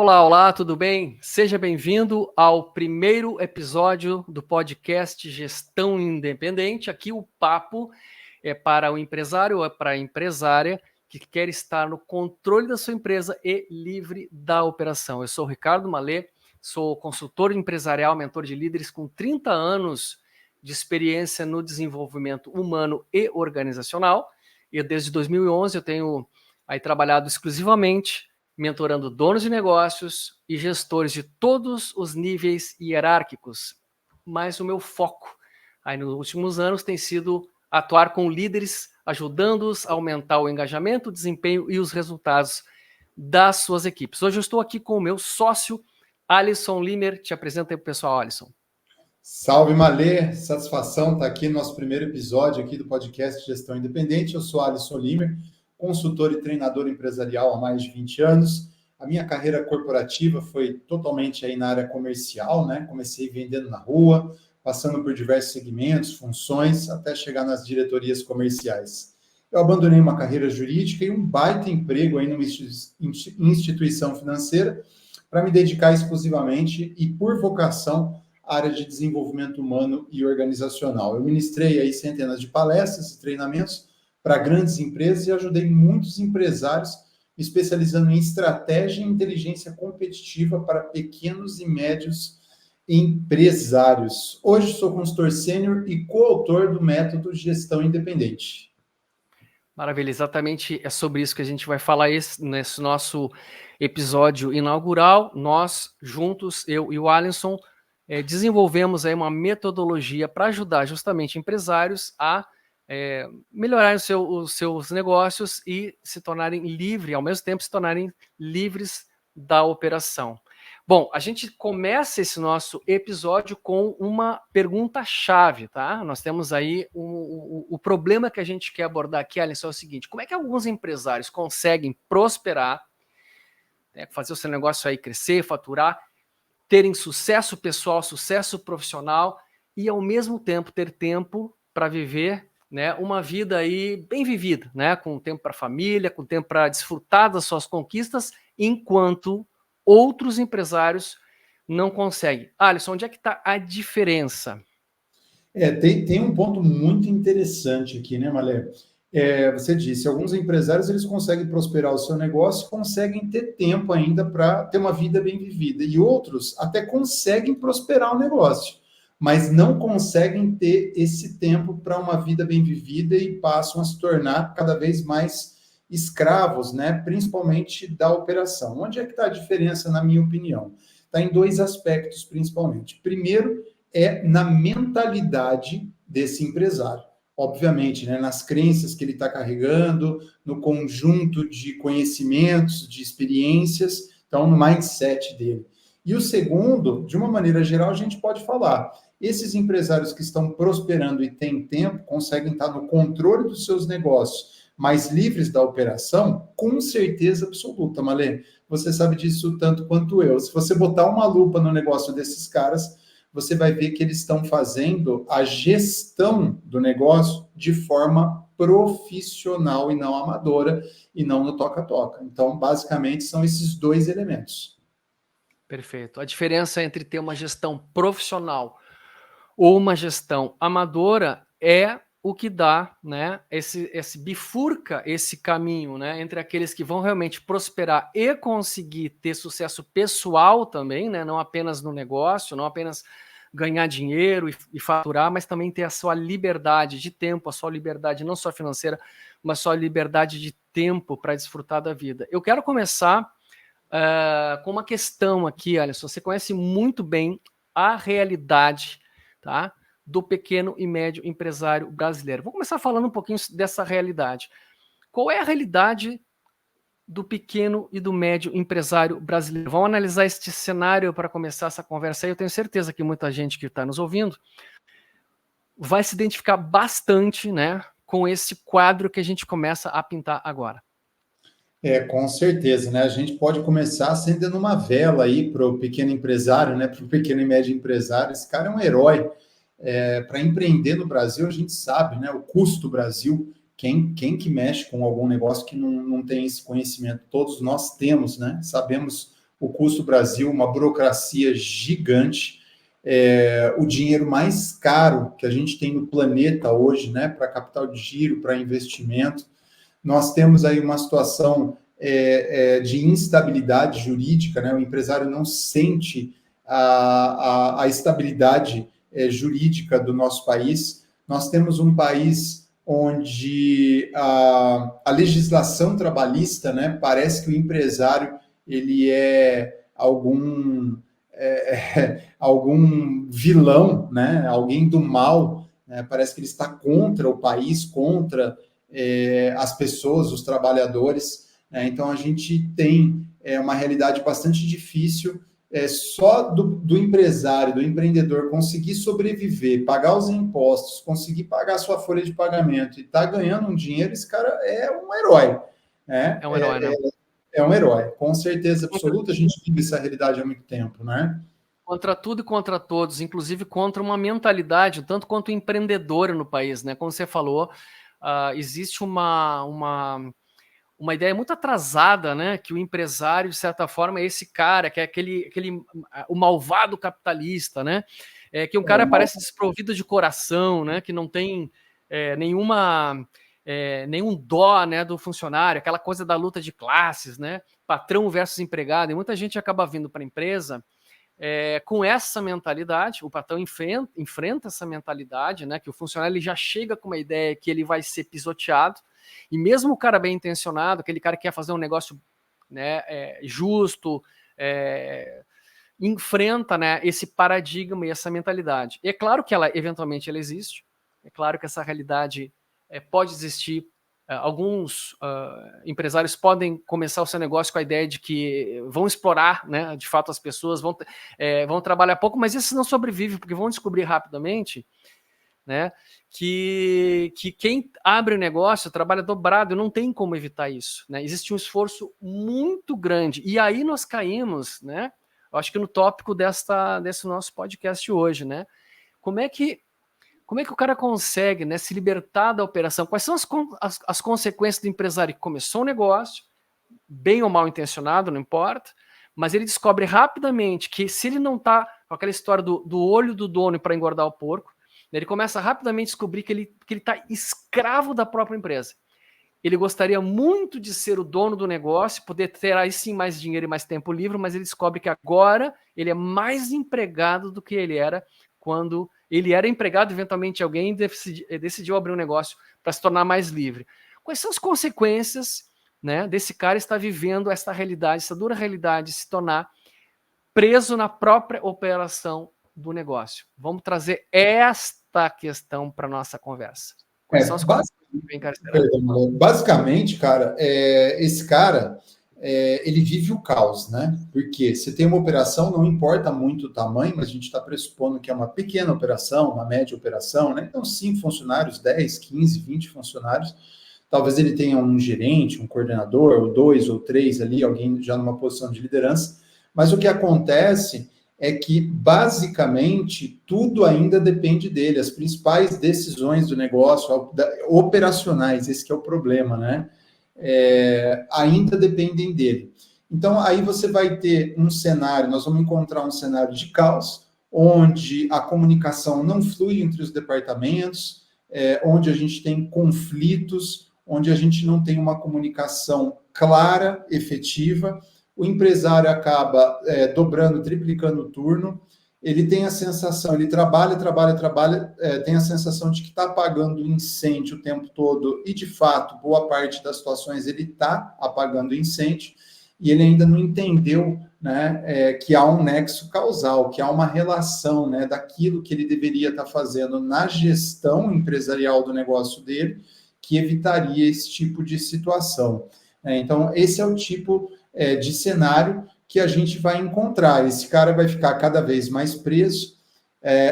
Olá, tudo bem? Seja bem-vindo ao primeiro episódio do podcast Gestão Independente. Aqui o papo é para o empresário ou é para a empresária que quer estar no controle da sua empresa e livre da operação. Eu sou o Ricardo Malê, sou consultor empresarial, mentor de líderes com 30 anos de experiência no desenvolvimento humano e organizacional. E desde 2011 eu tenho aí trabalhado exclusivamente mentorando donos de negócios e gestores de todos os níveis hierárquicos. Mas o meu foco aí nos últimos anos tem sido atuar com líderes, ajudando-os a aumentar o engajamento, o desempenho e os resultados das suas equipes. Hoje eu estou aqui com o meu sócio, Alisson Limer. Te apresenta aí para o pessoal, Alisson. Salve, Malê! Satisfação estar aqui no nosso primeiro episódio aqui do podcast Gestão Independente. Eu sou Alisson Limer, consultor e treinador empresarial há mais de 20 anos. A minha carreira corporativa foi totalmente aí na área comercial, né? Comecei vendendo na rua, passando por diversos segmentos, funções, até chegar nas diretorias comerciais. Eu abandonei uma carreira jurídica e um baita emprego aí numa instituição financeira para me dedicar exclusivamente e por vocação à área de desenvolvimento humano e organizacional. Eu ministrei aí centenas de palestras e treinamentos para grandes empresas e ajudei muitos empresários especializando em estratégia e inteligência competitiva para pequenos e médios empresários. Hoje sou consultor sênior e coautor do método Gestão Independente. Maravilha, exatamente é sobre isso que a gente vai falar nesse nosso episódio inaugural. Nós, juntos, eu e o Alisson, desenvolvemos aí uma metodologia para ajudar justamente empresários a melhorarem os seus negócios e se tornarem livres, ao mesmo tempo se tornarem livres da operação. Bom, a gente começa esse nosso episódio com uma pergunta-chave, tá? Nós temos aí o problema que a gente quer abordar aqui, Alisson, é o seguinte: como é que alguns empresários conseguem prosperar, né, fazer o seu negócio aí crescer, faturar, terem sucesso pessoal, sucesso profissional e, ao mesmo tempo, ter tempo para viver, né, uma vida aí bem vivida, né, com tempo para a família, com tempo para desfrutar das suas conquistas, enquanto outros empresários não conseguem. Alisson, onde é que está a diferença? Tem um ponto muito interessante aqui, né, Malé? Você disse, alguns empresários eles conseguem prosperar o seu negócio, conseguem ter tempo ainda para ter uma vida bem vivida, e outros até conseguem prosperar o negócio, mas não conseguem ter esse tempo para uma vida bem vivida e passam a se tornar cada vez mais escravos, né? Principalmente da operação. Onde é que está a diferença, na minha opinião? Está em dois aspectos, principalmente. Primeiro, é na mentalidade desse empresário. Obviamente, né, nas crenças que ele está carregando, no conjunto de conhecimentos, de experiências, então no mindset dele. E o segundo, de uma maneira geral, a gente pode falar, esses empresários que estão prosperando e têm tempo, conseguem estar no controle dos seus negócios, mais livres da operação, com certeza absoluta, Malê. Você sabe disso tanto quanto eu. Se você botar uma lupa no negócio desses caras, você vai ver que eles estão fazendo a gestão do negócio de forma profissional e não amadora, e não no toca-toca. Então, basicamente, são esses dois elementos. Perfeito. A diferença entre ter uma gestão profissional ou uma gestão amadora é o que dá, né, esse bifurca esse caminho, né, entre aqueles que vão realmente prosperar e conseguir ter sucesso pessoal também, né, não apenas no negócio, não apenas ganhar dinheiro e faturar, mas também ter a sua liberdade de tempo, a sua liberdade não só financeira, mas a sua liberdade de tempo para desfrutar da vida. Eu quero começar com uma questão aqui, Alisson. Você conhece muito bem a realidade, tá, do pequeno e médio empresário brasileiro. Vou começar falando um pouquinho dessa realidade. Qual é a realidade do pequeno e do médio empresário brasileiro? Vamos analisar este cenário para começar essa conversa aí. Eu tenho certeza que muita gente que está nos ouvindo vai se identificar bastante, né, com esse quadro que a gente começa a pintar agora. Com certeza, né? A gente pode começar acendendo uma vela aí para o pequeno empresário, né? Para o pequeno e médio empresário. Esse cara é um herói. Para empreender no Brasil, a gente sabe, né? O custo do Brasil, quem que mexe com algum negócio que não tem esse conhecimento? Todos nós temos, né? Sabemos o custo Brasil, uma burocracia gigante, o dinheiro mais caro que a gente tem no planeta hoje, né, para capital de giro, para investimento. Nós temos aí uma situação de instabilidade jurídica, né? O empresário não sente a estabilidade jurídica do nosso país. Nós temos um país onde a legislação trabalhista, né, parece que o empresário ele é algum vilão, né, alguém do mal, né, parece que ele está contra o país, contra as pessoas, os trabalhadores, né? Então a gente tem uma realidade bastante difícil. Só do empresário, do empreendedor conseguir sobreviver, pagar os impostos, conseguir pagar a sua folha de pagamento e tá ganhando um dinheiro, esse cara é um herói, né? É um herói, né? É um herói, com certeza absoluta. A gente vive essa realidade há muito tempo, né? Contra tudo e contra todos, inclusive contra uma mentalidade, tanto quanto empreendedora no país, né? Como você falou, existe uma ideia muito atrasada, né? Que o empresário, de certa forma, é esse cara, que é o malvado capitalista, né? Que um cara parece desprovido de coração, né? Que não tem nenhum dó, né, do funcionário, aquela coisa da luta de classes, né? Patrão versus empregado, e muita gente acaba vindo para a empresa com essa mentalidade. O patrão enfrenta essa mentalidade, né? Que o funcionário ele já chega com uma ideia que ele vai ser pisoteado, e mesmo o cara bem intencionado, aquele cara que quer fazer um negócio, né, justo, enfrenta, né, esse paradigma e essa mentalidade. E é claro que ela eventualmente ela existe, é claro que essa realidade pode existir. Alguns empresários podem começar o seu negócio com a ideia de que vão explorar, né, de fato as pessoas, vão trabalhar pouco, mas esses não sobrevivem, porque vão descobrir rapidamente, né, que quem abre o negócio trabalha dobrado, e não tem como evitar isso, né? Existe um esforço muito grande, e aí nós caímos, né, eu acho que no tópico desse nosso podcast hoje, né? Como é que o cara consegue, né, se libertar da operação? Quais são as consequências do empresário que começou um negócio, bem ou mal intencionado, não importa, mas ele descobre rapidamente que se ele não está com aquela história do olho do dono para engordar o porco, ele começa rapidamente a descobrir que ele está escravo da própria empresa. Ele gostaria muito de ser o dono do negócio, poder ter aí sim mais dinheiro e mais tempo livre, mas ele descobre que agora ele é mais empregado do que ele era quando ele era empregado, eventualmente alguém decidiu abrir um negócio para se tornar mais livre. Quais são as consequências, né, desse cara estar vivendo essa realidade, essa dura realidade, de se tornar preso na própria operação do negócio? Vamos trazer esta questão para a nossa conversa. Quais são as consequências que vem encarcerado? Basicamente, cara, esse cara ele vive o caos, né? Porque você tem uma operação, não importa muito o tamanho, mas a gente está pressupondo que é uma pequena operação, uma média operação, né? Então, 5 funcionários, 10, 15, 20 funcionários. Talvez ele tenha um gerente, um coordenador, ou 2 ou 3 ali, alguém já numa posição de liderança. Mas o que acontece é que, basicamente, tudo ainda depende dele. As principais decisões do negócio, operacionais, esse que é o problema, né? Ainda dependem dele. Então, aí você vai ter um cenário, nós vamos encontrar um cenário de caos, onde a comunicação não flui entre os departamentos, onde a gente tem conflitos, onde a gente não tem uma comunicação clara, efetiva. O empresário acaba dobrando, triplicando o turno, ele tem a sensação, ele trabalha, tem a sensação de que está apagando o incêndio o tempo todo, e de fato, boa parte das situações ele está apagando o incêndio, e ele ainda não entendeu, né, que há um nexo causal, que há uma relação, né, daquilo que ele deveria estar fazendo na gestão empresarial do negócio dele, que evitaria esse tipo de situação. Então, esse é o tipo de cenário que a gente vai encontrar. Esse cara vai ficar cada vez mais preso,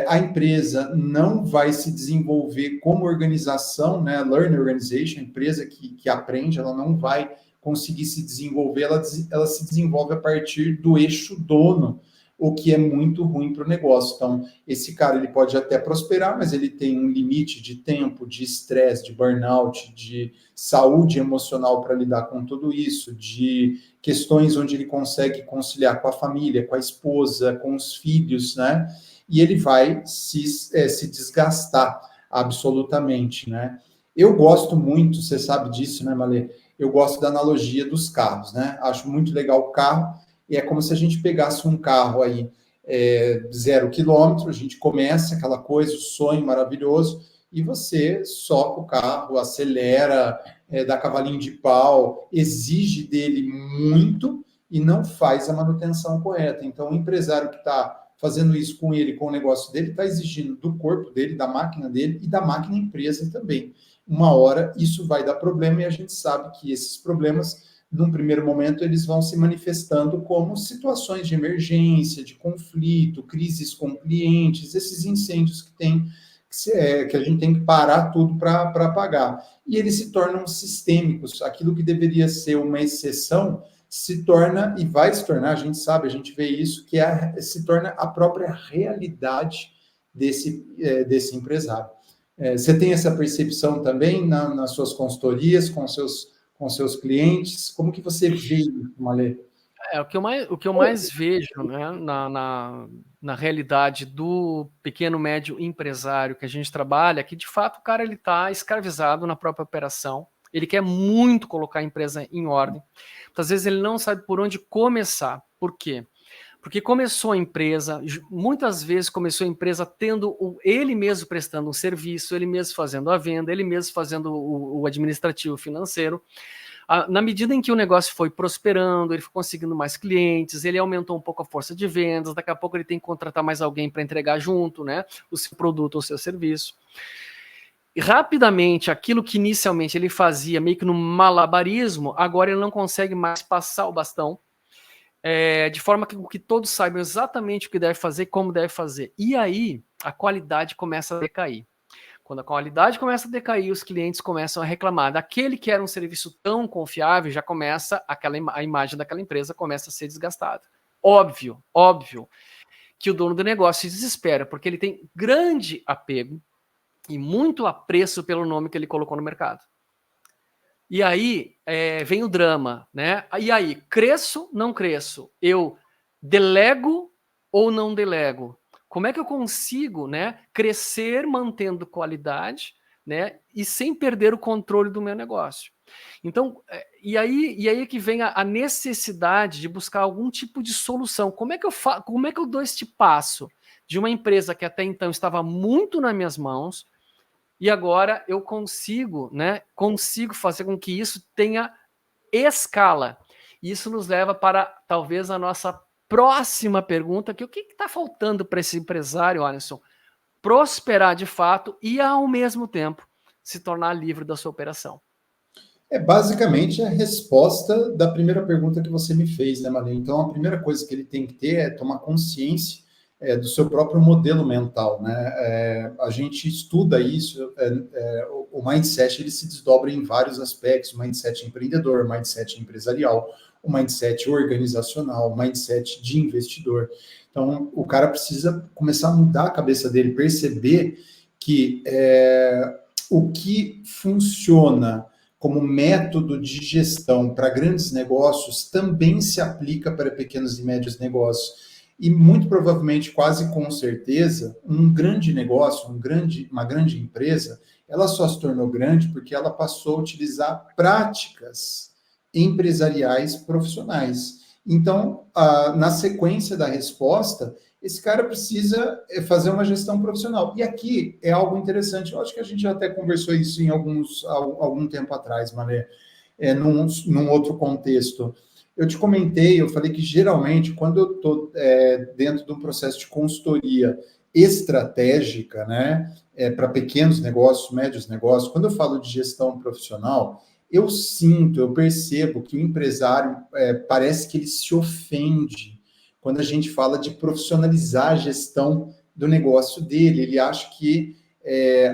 a empresa não vai se desenvolver como organização, né? Learning Organization, empresa que aprende, ela não vai conseguir se desenvolver, ela se desenvolve a partir do eixo dono, o que é muito ruim para o negócio. Então, esse cara ele pode até prosperar, mas ele tem um limite de tempo, de estresse, de burnout, de saúde emocional para lidar com tudo isso, de questões onde ele consegue conciliar com a família, com a esposa, com os filhos, né? E ele vai se desgastar absolutamente, né? Eu gosto muito, você sabe disso, né, Malê? Eu gosto da analogia dos carros, né? Acho muito legal o carro, e é como se a gente pegasse um carro aí, 0 quilômetro, a gente começa aquela coisa, o sonho maravilhoso, e você soca o carro, acelera, dá cavalinho de pau, exige dele muito e não faz a manutenção correta. Então, o empresário que está fazendo isso com ele, com o negócio dele, está exigindo do corpo dele, da máquina dele e da máquina empresa também. Uma hora isso vai dar problema e a gente sabe que esses problemas, num primeiro momento, eles vão se manifestando como situações de emergência, de conflito, crises com clientes, esses incêndios que tem que a gente tem que parar tudo para apagar. E eles se tornam sistêmicos. Aquilo que deveria ser uma exceção se torna, e vai se tornar, a gente sabe, a gente vê isso, que se torna a própria realidade desse empresário. Você tem essa percepção também nas suas consultorias, com seus clientes? Como que você vê isso, Malê? O que eu mais vejo, né, na realidade do pequeno, médio empresário que a gente trabalha, é que de fato o cara ele está escravizado na própria operação, ele quer muito colocar a empresa em ordem, muitas vezes ele não sabe por onde começar. Por quê? Porque começou a empresa, muitas vezes começou a empresa tendo ele mesmo prestando um serviço, ele mesmo fazendo a venda, ele mesmo fazendo o administrativo financeiro. Na medida em que o negócio foi prosperando, ele foi conseguindo mais clientes, ele aumentou um pouco a força de vendas, daqui a pouco ele tem que contratar mais alguém para entregar junto, né, o seu produto ou o seu serviço. E rapidamente, aquilo que inicialmente ele fazia meio que no malabarismo, agora ele não consegue mais passar o bastão, de forma que todos saibam exatamente o que deve fazer, como deve fazer. E aí, a qualidade começa a decair. Quando a qualidade começa a decair, os clientes começam a reclamar. Daquele que era um serviço tão confiável, já começa a imagem daquela empresa começa a ser desgastada. Óbvio que o dono do negócio se desespera, porque ele tem grande apego e muito apreço pelo nome que ele colocou no mercado. E aí vem o drama, né? E aí, cresço, não cresço? Eu delego ou não delego? Como é que eu consigo, né, crescer mantendo qualidade, né, e sem perder o controle do meu negócio? Então, e aí é que vem a necessidade de buscar algum tipo de solução. Como é que eu dou este passo de uma empresa que até então estava muito nas minhas mãos e agora eu consigo, né, fazer com que isso tenha escala? Isso nos leva para talvez a nossa próxima pergunta, que o que está faltando para esse empresário, Alisson, prosperar de fato e, ao mesmo tempo, se tornar livre da sua operação? É basicamente a resposta da primeira pergunta que você me fez, né, Maria? Então, a primeira coisa que ele tem que ter é tomar consciência do seu próprio modelo mental, né? A gente estuda isso, o mindset ele se desdobra em vários aspectos: o mindset empreendedor, o mindset empresarial, o mindset organizacional, o mindset de investidor. Então, o cara precisa começar a mudar a cabeça dele, perceber que o que funciona como método de gestão para grandes negócios também se aplica para pequenos e médios negócios. E muito provavelmente, quase com certeza, um grande negócio, uma grande empresa, ela só se tornou grande porque ela passou a utilizar práticas empresariais profissionais. Então, na sequência da resposta, esse cara precisa fazer uma gestão profissional. E aqui é algo interessante, eu acho que a gente já até conversou isso em algum tempo atrás, Mané, num outro contexto. Eu te comentei, eu falei que geralmente, quando eu estou dentro de um processo de consultoria estratégica, né, para pequenos negócios, médios negócios, quando eu falo de gestão profissional, eu percebo que o empresário parece que ele se ofende quando a gente fala de profissionalizar a gestão do negócio dele. Ele acha que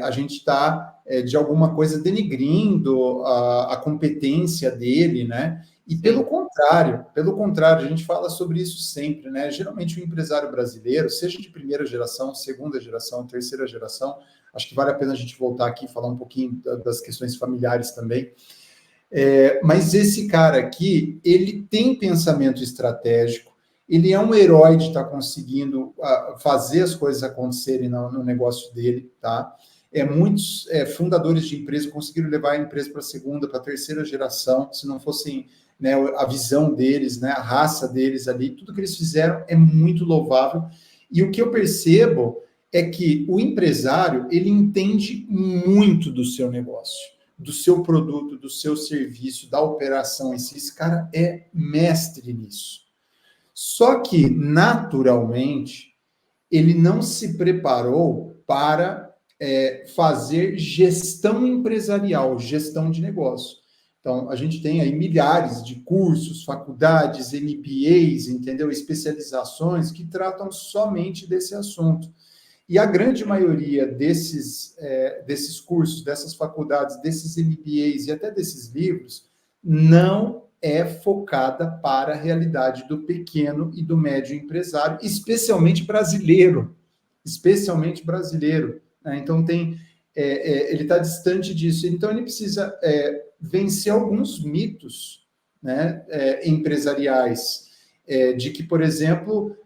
a gente está, de alguma coisa, denigrindo a competência dele, né? E pelo contrário, a gente fala sobre isso sempre, né? Geralmente o empresário brasileiro, seja de primeira geração, segunda geração, terceira geração, acho que vale a pena a gente voltar aqui e falar um pouquinho das questões familiares também. Mas esse cara aqui, ele tem pensamento estratégico, ele é um herói de estar conseguindo fazer as coisas acontecerem no negócio dele, tá? Muitos fundadores de empresa conseguiram levar a empresa para a segunda, para a terceira geração, se não fossem, né, a visão deles, né, a raça deles ali, tudo que eles fizeram é muito louvável. E o que eu percebo é que o empresário, ele entende muito do seu negócio, do seu produto, do seu serviço, da operação em si. Esse cara é mestre nisso. Só que, naturalmente, ele não se preparou para fazer gestão empresarial, gestão de negócio. Então, a gente tem aí milhares de cursos, faculdades, MBAs, entendeu? Especializações que tratam somente desse assunto. E a grande maioria desses cursos, dessas faculdades, desses MBAs e até desses livros, não é focada para a realidade do pequeno e do médio empresário, especialmente brasileiro. Especialmente brasileiro. Né? Então, ele está distante disso. Então, ele precisa vencer alguns mitos, né, empresariais, de que, por exemplo,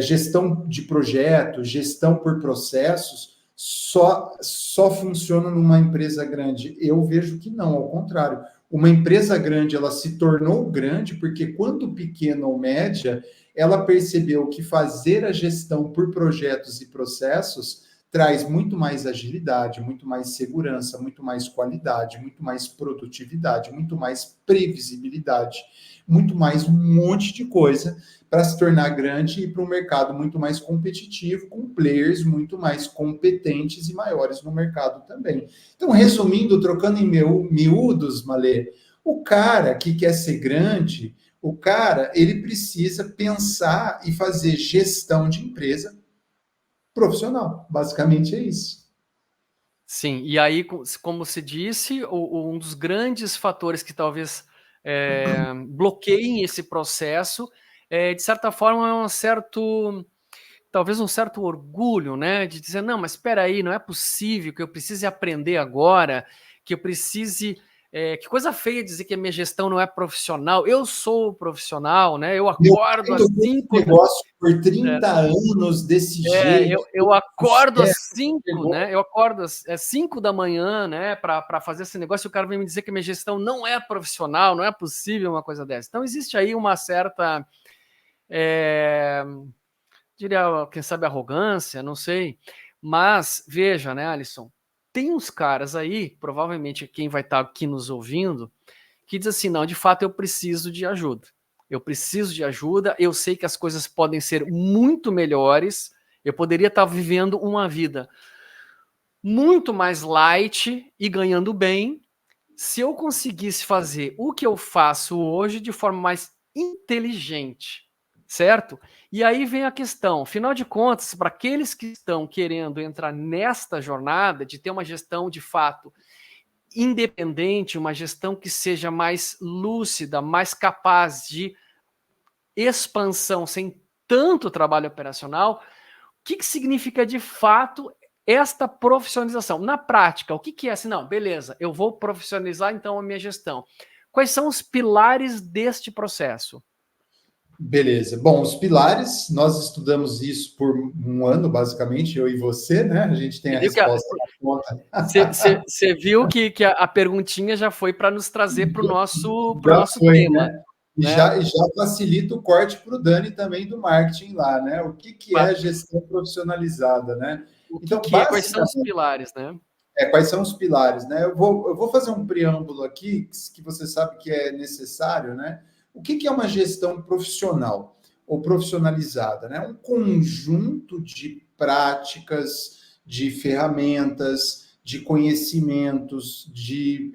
gestão de projetos, gestão por processos, só funciona numa empresa grande. Eu vejo que não, ao contrário. Uma empresa grande, ela se tornou grande porque quando pequena ou média, ela percebeu que fazer a gestão por projetos e processos traz muito mais agilidade, muito mais segurança, muito mais qualidade, muito mais produtividade, muito mais previsibilidade, muito mais um monte de coisa para se tornar grande e para um mercado muito mais competitivo, com players muito mais competentes e maiores no mercado também. Então, resumindo, trocando em miúdos, Malê, o cara que quer ser grande, o cara, ele precisa pensar e fazer gestão de empresa profissional. Basicamente é isso. Sim, e aí, como se disse, um dos grandes fatores que talvez bloqueiem esse processo de certa forma, talvez um certo orgulho, né, de dizer, não, mas espera aí, não é possível que eu precise aprender agora, que eu precise... que coisa feia dizer que a minha gestão não é profissional. Eu sou profissional, né? Eu acordo às 5... negócio por 30 anos desse jeito. Eu acordo às 5, né? Eu acordo às 5 da manhã, né? Para fazer esse negócio, e o cara vem me dizer que a minha gestão não é profissional, não é possível uma coisa dessa. Então, existe aí uma certa... diria, quem sabe, arrogância, não sei. Mas, veja, né, Alisson? Tem uns caras aí, provavelmente quem vai estar aqui nos ouvindo, que diz assim, não, de fato eu preciso de ajuda. Eu preciso de ajuda, eu sei que as coisas podem ser muito melhores, eu poderia estar vivendo uma vida muito mais light e ganhando bem se eu conseguisse fazer o que eu faço hoje de forma mais inteligente, certo? E aí vem a questão, afinal de contas, para aqueles que estão querendo entrar nesta jornada de ter uma gestão de fato independente, uma gestão que seja mais lúcida, mais capaz de expansão sem tanto trabalho operacional, o que significa de fato esta profissionalização? Na prática, o que é assim? Não, beleza, eu vou profissionalizar então a minha gestão. Quais são os pilares deste processo? Beleza. Bom, os pilares, nós estudamos isso por um ano, basicamente, eu e você, né? A gente tem a resposta na conta. Você viu que a perguntinha já foi para nos trazer para o nosso tema. Né? E já facilita o corte para o Dani também do marketing lá, né? O que é a gestão profissionalizada, né? Então, quais são os pilares, né? Quais são os pilares, né? Eu vou fazer um preâmbulo aqui, que você sabe que é necessário, né? O que é uma gestão profissional ou profissionalizada? Né? Um conjunto de práticas, de ferramentas, de conhecimentos, de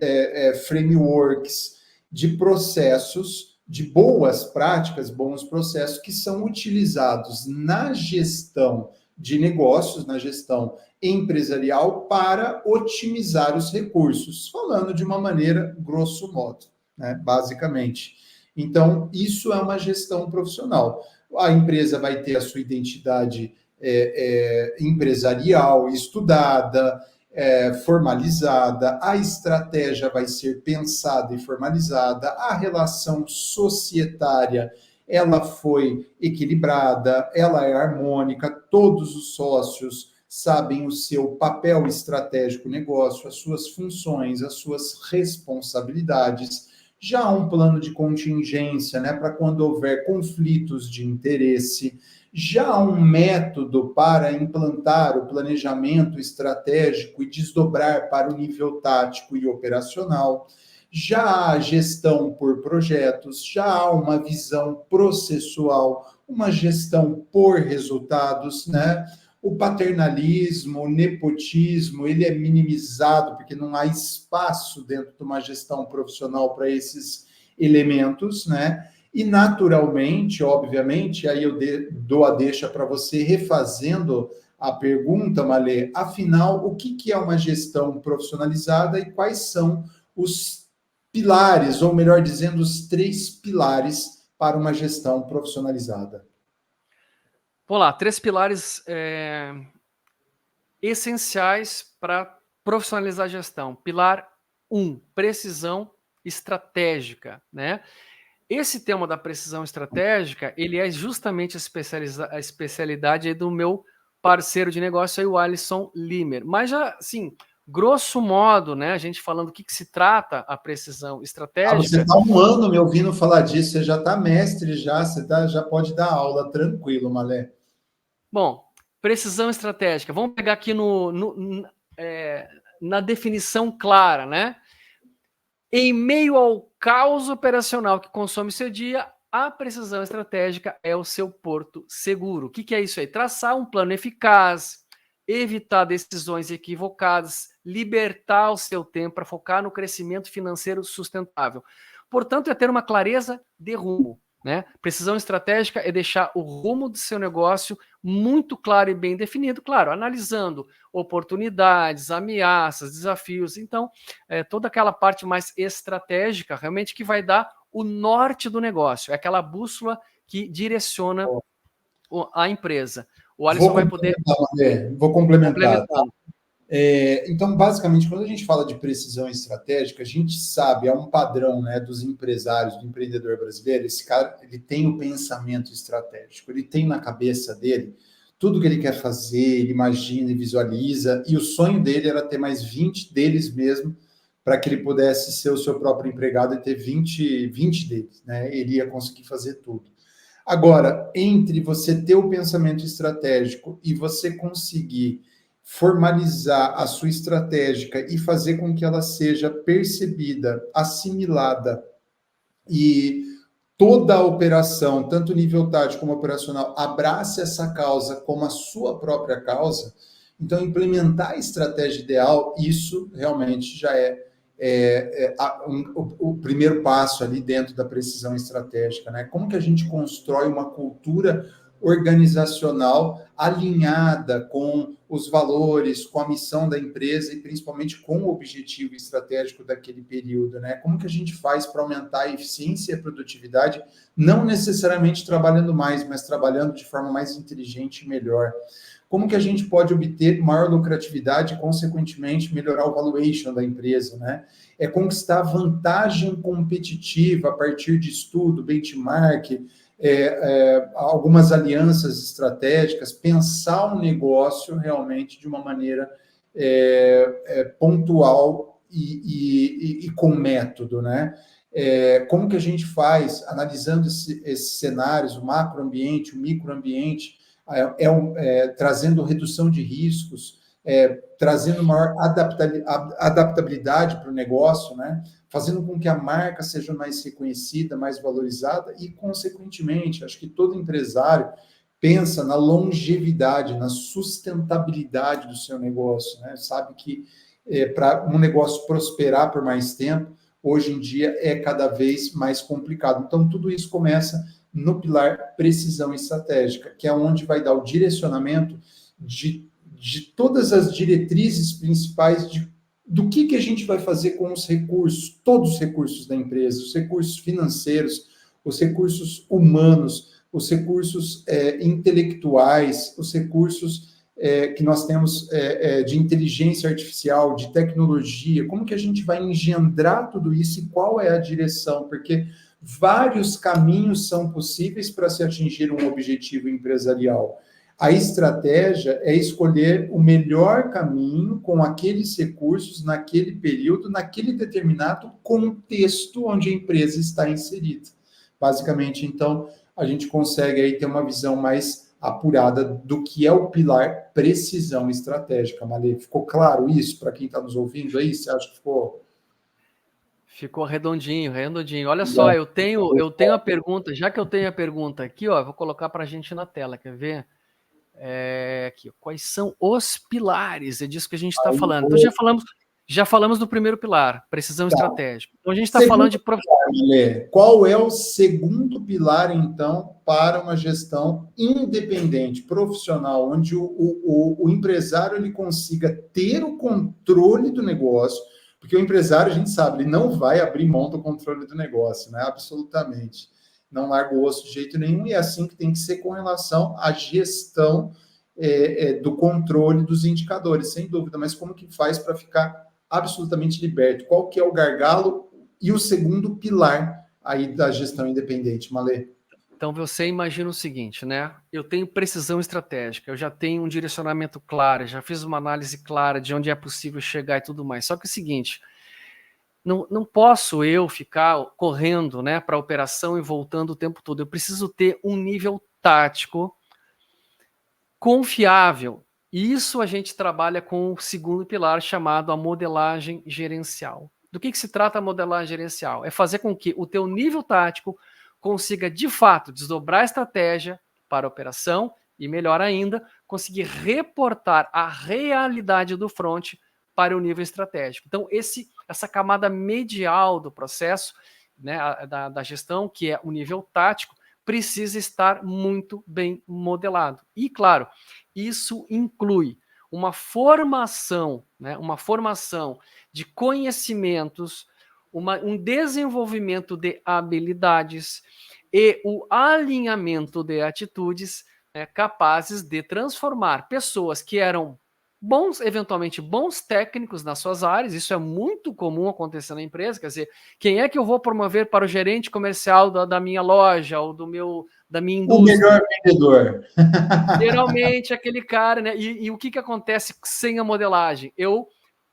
frameworks, de processos, de boas práticas, bons processos que são utilizados na gestão de negócios, na gestão empresarial para otimizar os recursos, falando de uma maneira grosso modo, né, basicamente. Então, isso é uma gestão profissional. A empresa vai ter a sua identidade empresarial estudada, formalizada, a estratégia vai ser pensada e formalizada, a relação societária ela foi equilibrada, ela é harmônica, todos os sócios sabem o seu papel estratégico no negócio, as suas funções, as suas responsabilidades. Já há um plano de contingência, né, para quando houver conflitos de interesse. Já há um método para implantar o planejamento estratégico e desdobrar para o nível tático e operacional. Já há gestão por projetos, já há uma visão processual, uma gestão por resultados, né? O paternalismo, o nepotismo, ele é minimizado porque não há espaço dentro de uma gestão profissional para esses elementos, né? E naturalmente, obviamente, aí eu dou a deixa para você refazendo a pergunta, Malê, afinal, o que é uma gestão profissionalizada e quais são os pilares, ou melhor dizendo, os 3 pilares para uma gestão profissionalizada? Vamos lá, 3 pilares essenciais para profissionalizar a gestão. Pilar 1, precisão estratégica, né? Esse tema da precisão estratégica, ele é justamente a especialidade aí do meu parceiro de negócio, aí, o Alisson Limer. Mas já, assim, grosso modo, né, a gente falando do que se trata a precisão Você estratégica. está um ano me ouvindo falar disso, você já está mestre, já pode dar aula, tranquilo, Malé. Bom, precisão estratégica. Vamos pegar aqui na definição clara, né? Em meio ao caos operacional que consome seu dia, a precisão estratégica é o seu porto seguro. O que é isso aí? Traçar um plano eficaz, evitar decisões equivocadas, libertar o seu tempo para focar no crescimento financeiro sustentável. Portanto, é ter uma clareza de rumo. Né? Precisão estratégica é deixar o rumo do seu negócio muito claro e bem definido, claro, analisando oportunidades, ameaças, desafios. Então, toda aquela parte mais estratégica, realmente, que vai dar o norte do negócio, é aquela bússola que direciona a empresa. O Alisson vai poder Vou complementar. Então, basicamente, quando a gente fala de precisão estratégica, a gente sabe, é um padrão, né, dos empresários, do empreendedor brasileiro, esse cara, ele tem o pensamento estratégico, ele tem na cabeça dele tudo que ele quer fazer, ele imagina e visualiza, e o sonho dele era ter mais 20 deles mesmo, para que ele pudesse ser o seu próprio empregado e ter 20 deles, né? Ele ia conseguir fazer tudo. Agora, entre você ter o pensamento estratégico e você conseguir formalizar a sua estratégica e fazer com que ela seja percebida, assimilada e toda a operação, tanto nível tático como operacional, abrace essa causa como a sua própria causa, então implementar a estratégia ideal, isso realmente já o primeiro passo ali dentro da precisão estratégica, né? Como que a gente constrói uma cultura organizacional alinhada com os valores, com a missão da empresa e principalmente com o objetivo estratégico daquele período, né? Como que a gente faz para aumentar a eficiência e a produtividade, não necessariamente trabalhando mais, mas trabalhando de forma mais inteligente e melhor? Como que a gente pode obter maior lucratividade e, consequentemente, melhorar o valuation da empresa, né? É conquistar vantagem competitiva a partir de estudo, benchmark, algumas alianças estratégicas, pensar o negócio realmente de uma maneira pontual e com método, né? Como que a gente faz, analisando esses cenários, o macroambiente, o microambiente, trazendo redução de riscos, trazendo maior adaptabilidade para o negócio, né? Fazendo com que a marca seja mais reconhecida, mais valorizada e, consequentemente, acho que todo empresário pensa na longevidade, na sustentabilidade do seu negócio, né? Sabe que para um negócio prosperar por mais tempo, hoje em dia é cada vez mais complicado. Então, tudo isso começa no pilar precisão estratégica, que é onde vai dar o direcionamento de todas as diretrizes principais do que a gente vai fazer com os recursos, todos os recursos da empresa, os recursos financeiros, os recursos humanos, os recursos intelectuais, os recursos que nós temos de inteligência artificial, de tecnologia, como que a gente vai engendrar tudo isso e qual é a direção? Porque vários caminhos são possíveis para se atingir um objetivo empresarial. A estratégia é escolher o melhor caminho com aqueles recursos, naquele período, naquele determinado contexto onde a empresa está inserida. Basicamente, então, a gente consegue aí ter uma visão mais apurada do que é o pilar precisão estratégica, Malê. Ficou claro isso para quem está nos ouvindo aí? Você acha que ficou... Ficou redondinho, redondinho. Olha só, eu tenho a pergunta, já que eu tenho a pergunta aqui, ó, eu vou colocar para a gente na tela, quer ver? Aqui, quais são os pilares? É disso que a gente está falando. Então, já falamos do primeiro pilar, precisão estratégica. Então, a gente está falando de... Qual é o segundo pilar, então, para uma gestão independente, profissional, onde o empresário ele consiga ter o controle do negócio, porque o empresário, a gente sabe, ele não vai abrir mão do controle do negócio, né? Absolutamente. Não larga o osso de jeito nenhum, e é assim que tem que ser com relação à gestão do controle dos indicadores, sem dúvida. Mas como que faz para ficar absolutamente liberto? Qual que é o gargalo e o segundo pilar aí da gestão independente, Malê? Então, você imagina o seguinte, né? Eu tenho precisão estratégica, eu já tenho um direcionamento claro, já fiz uma análise clara de onde é possível chegar e tudo mais. Só que é o seguinte, não posso eu ficar correndo, né, para a operação e voltando o tempo todo. Eu preciso ter um nível tático confiável. Isso a gente trabalha com o segundo pilar, chamado a modelagem gerencial. Do que se trata a modelagem gerencial? É fazer com que o teu nível tático consiga, de fato, desdobrar a estratégia para a operação e, melhor ainda, conseguir reportar a realidade do front para o nível estratégico. Então, essa camada medial do processo, né, da gestão, que é o nível tático, precisa estar muito bem modelado. E, claro, isso inclui uma formação, né, uma formação de conhecimentos, um desenvolvimento de habilidades e o alinhamento de atitudes, né, capazes de transformar pessoas que eram bons, eventualmente bons técnicos nas suas áreas. Isso é muito comum acontecer na empresa. Quer dizer, quem é que eu vou promover para o gerente comercial da minha loja ou da minha indústria? O melhor vendedor. Geralmente aquele cara, né? E o que acontece sem a modelagem? Eu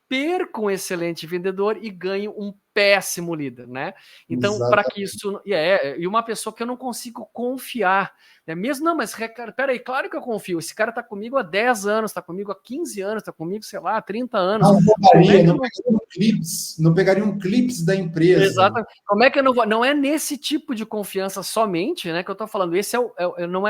perco um excelente vendedor e ganho um péssimo líder, né? Então, para que isso... E uma pessoa que eu não consigo confiar, né? Mesmo, não, mas peraí, claro que eu confio. Esse cara tá comigo há 10 anos, tá comigo há 15 anos, tá comigo, sei lá, há 30 anos. Não pegaria um clips da empresa. Exato. Como é que eu não vou... Não é nesse tipo de confiança somente, né, que eu tô falando. Esse não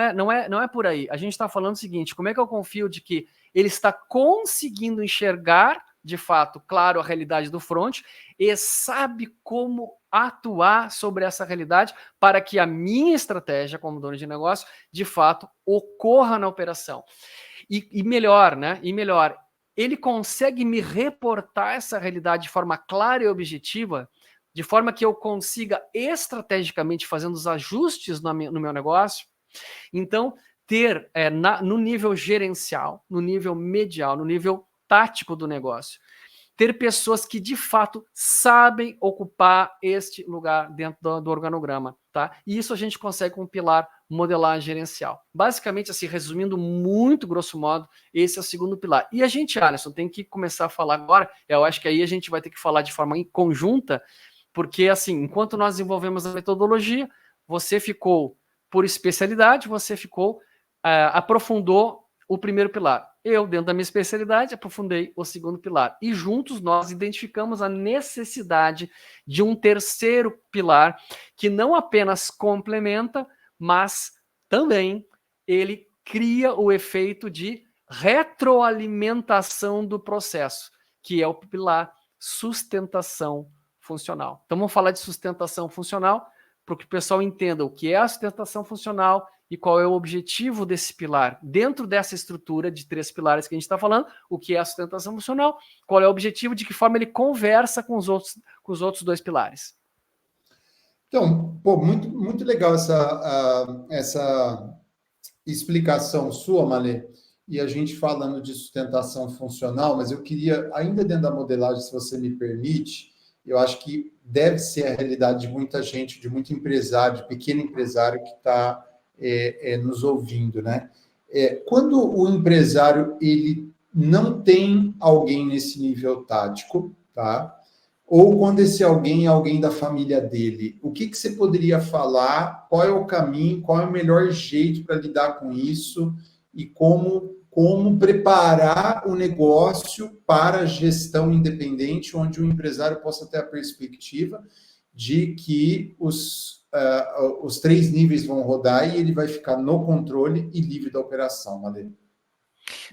é por aí. A gente tá falando o seguinte, como é que eu confio de que ele está conseguindo enxergar de fato, claro, a realidade do front e sabe como atuar sobre essa realidade para que a minha estratégia como dono de negócio, de fato, ocorra na operação. E melhor, né? E melhor, ele consegue me reportar essa realidade de forma clara e objetiva, de forma que eu consiga estrategicamente fazendo os ajustes no meu negócio. Então, ter no nível gerencial, no nível medial, no nível tático do negócio, ter pessoas que de fato sabem ocupar este lugar dentro do organograma, tá? E isso a gente consegue com o pilar modelagem gerencial. Basicamente, assim, resumindo muito grosso modo, esse é o segundo pilar. E a gente, Alisson, tem que começar a falar agora, eu acho que aí a gente vai ter que falar de forma conjunta, porque assim, enquanto nós desenvolvemos a metodologia, você ficou por especialidade, você ficou aprofundou o primeiro pilar. Eu, dentro da minha especialidade, aprofundei o segundo pilar. E juntos nós identificamos a necessidade de um terceiro pilar que não apenas complementa, mas também ele cria o efeito de retroalimentação do processo, que é o pilar sustentação funcional. Então vamos falar de sustentação funcional para que o pessoal entenda o que é a sustentação funcional e qual é o objetivo desse pilar. Dentro dessa estrutura de 3 pilares que a gente está falando, o que é a sustentação funcional, qual é o objetivo, de que forma ele conversa com os outros 2 pilares. Então, pô, muito legal essa explicação sua, Malê, e a gente falando de sustentação funcional, mas eu queria, ainda dentro da modelagem, se você me permite, eu acho que deve ser a realidade de muita gente, de muito empresário, de pequeno empresário que está nos ouvindo, né? Quando o empresário ele não tem alguém nesse nível tático, tá? Ou quando esse alguém é alguém da família dele, o que você poderia falar? Qual é o caminho? Qual é o melhor jeito para lidar com isso? E como preparar o negócio para a gestão independente, onde o empresário possa ter a perspectiva de que os 3 níveis vão rodar e ele vai ficar no controle e livre da operação, Malê.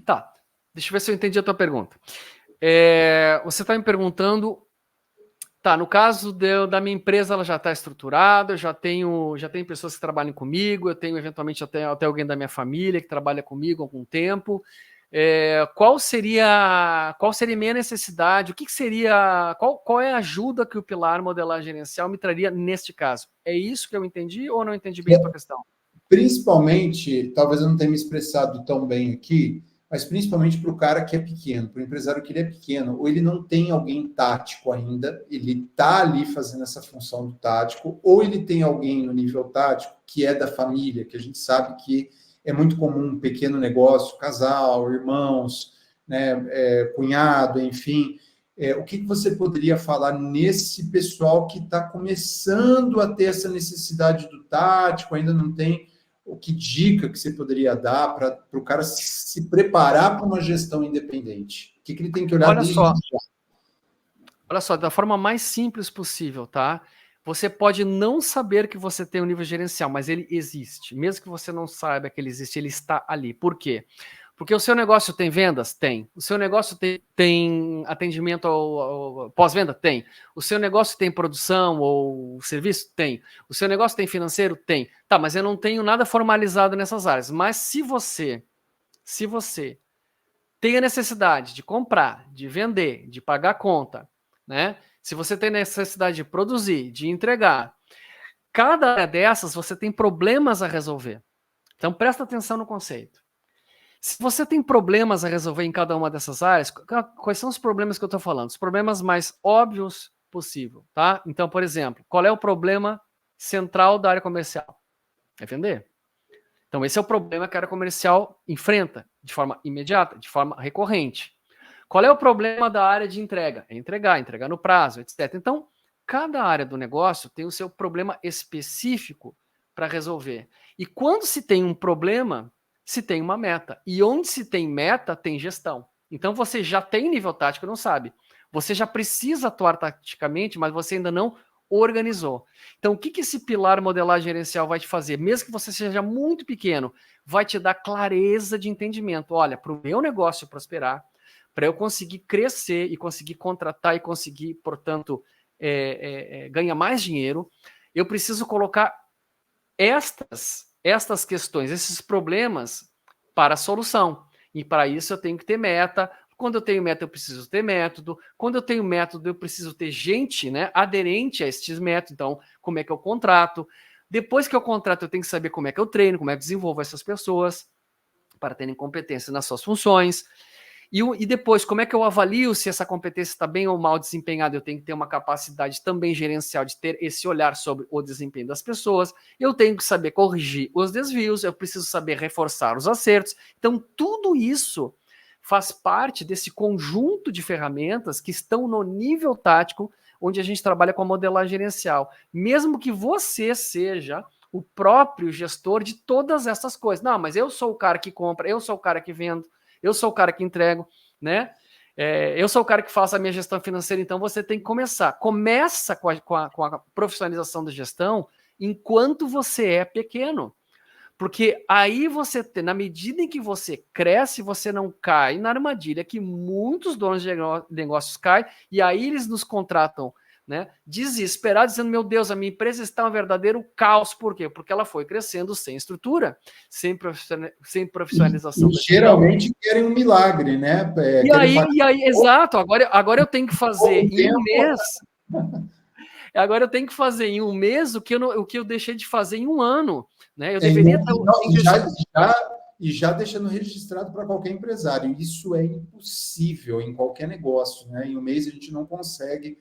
Tá, deixa eu ver se eu entendi a tua pergunta. Você está me perguntando. Tá, no caso da minha empresa, ela já está estruturada, eu já tenho pessoas que trabalham comigo, eu tenho eventualmente até alguém da minha família que trabalha comigo há algum tempo. Qual seria a minha necessidade? O que seria? Qual é a ajuda que o pilar modelagem gerencial me traria neste caso? É isso que eu entendi ou não entendi bem a tua questão? Principalmente, talvez eu não tenha me expressado tão bem aqui, mas principalmente para o cara que é pequeno, para o empresário que ele é pequeno, ou ele não tem alguém tático ainda, ele está ali fazendo essa função do tático, ou ele tem alguém no nível tático que é da família, que a gente sabe que é muito comum um pequeno negócio, casal, irmãos, né, cunhado, enfim. O que você poderia falar nesse pessoal que está começando a ter essa necessidade do tático, ainda não tem? Que dica que você poderia dar para o cara se preparar para uma gestão independente? O que ele tem que olhar desde já? Olha só, da forma mais simples possível, tá? Você pode não saber que você tem um nível gerencial, mas ele existe. Mesmo que você não saiba que ele existe, ele está ali. Por quê? Porque o seu negócio tem vendas? Tem. O seu negócio tem atendimento ao pós-venda? Tem. O seu negócio tem produção ou serviço? Tem. O seu negócio tem financeiro? Tem. Tá, mas eu não tenho nada formalizado nessas áreas. Mas se você tem a necessidade de comprar, de vender, de pagar conta, né? Se você tem necessidade de produzir, de entregar, cada área dessas você tem problemas a resolver. Então presta atenção no conceito. Se você tem problemas a resolver em cada uma dessas áreas, quais são os problemas que eu estou falando? Os problemas mais óbvios possível, tá? Então, por exemplo, qual é o problema central da área comercial? É vender. Então, esse é o problema que a área comercial enfrenta de forma imediata, de forma recorrente. Qual é o problema da área de entrega? É entregar no prazo, etc. Então, cada área do negócio tem o seu problema específico para resolver. E quando se tem um problema, se tem uma meta. E onde se tem meta, tem gestão. Então você já tem nível tático, não sabe. Você já precisa atuar taticamente, mas você ainda não organizou. Então o que esse pilar modelagem gerencial vai te fazer? Mesmo que você seja muito pequeno, vai te dar clareza de entendimento. Olha, para o meu negócio prosperar, para eu conseguir crescer e conseguir contratar e conseguir, portanto, ganhar mais dinheiro, eu preciso colocar estas questões, esses problemas para a solução. E para isso eu tenho que ter meta. Quando eu tenho meta, eu preciso ter método. Quando eu tenho método, eu preciso ter gente, né, aderente a estes métodos. Então, como é que eu contrato? Depois que eu contrato, eu tenho que saber como é que eu treino, como é que eu desenvolvo essas pessoas para terem competência nas suas funções. E depois, como é que eu avalio se essa competência está bem ou mal desempenhada? Eu tenho que ter uma capacidade também gerencial de ter esse olhar sobre o desempenho das pessoas. Eu tenho que saber corrigir os desvios, eu preciso saber reforçar os acertos. Então, tudo isso faz parte desse conjunto de ferramentas que estão no nível tático, onde a gente trabalha com a modelagem gerencial. Mesmo que você seja o próprio gestor de todas essas coisas. Não, mas eu sou o cara que compra, eu sou o cara que vendo, eu sou o cara que entrego, né? Eu sou o cara que faço a minha gestão financeira, então você tem que começar. Começa com a profissionalização da gestão enquanto você é pequeno. Porque aí você, na medida em que você cresce, você não cai na armadilha que muitos donos de negócios caem, e aí eles nos contratam, né, desesperados, dizendo, meu Deus, a minha empresa está um verdadeiro caos. Por quê? Porque ela foi crescendo sem estrutura, sem profissionalização. E geralmente querem um milagre, né? E aí, exato, agora eu tenho que fazer em um mês. Agora eu tenho que fazer em um mês o que eu deixei de fazer em um ano. Né? Eu É, deveria estar e já deixando registrado para qualquer empresário. Isso é impossível em qualquer negócio. Né? Em um mês a gente não consegue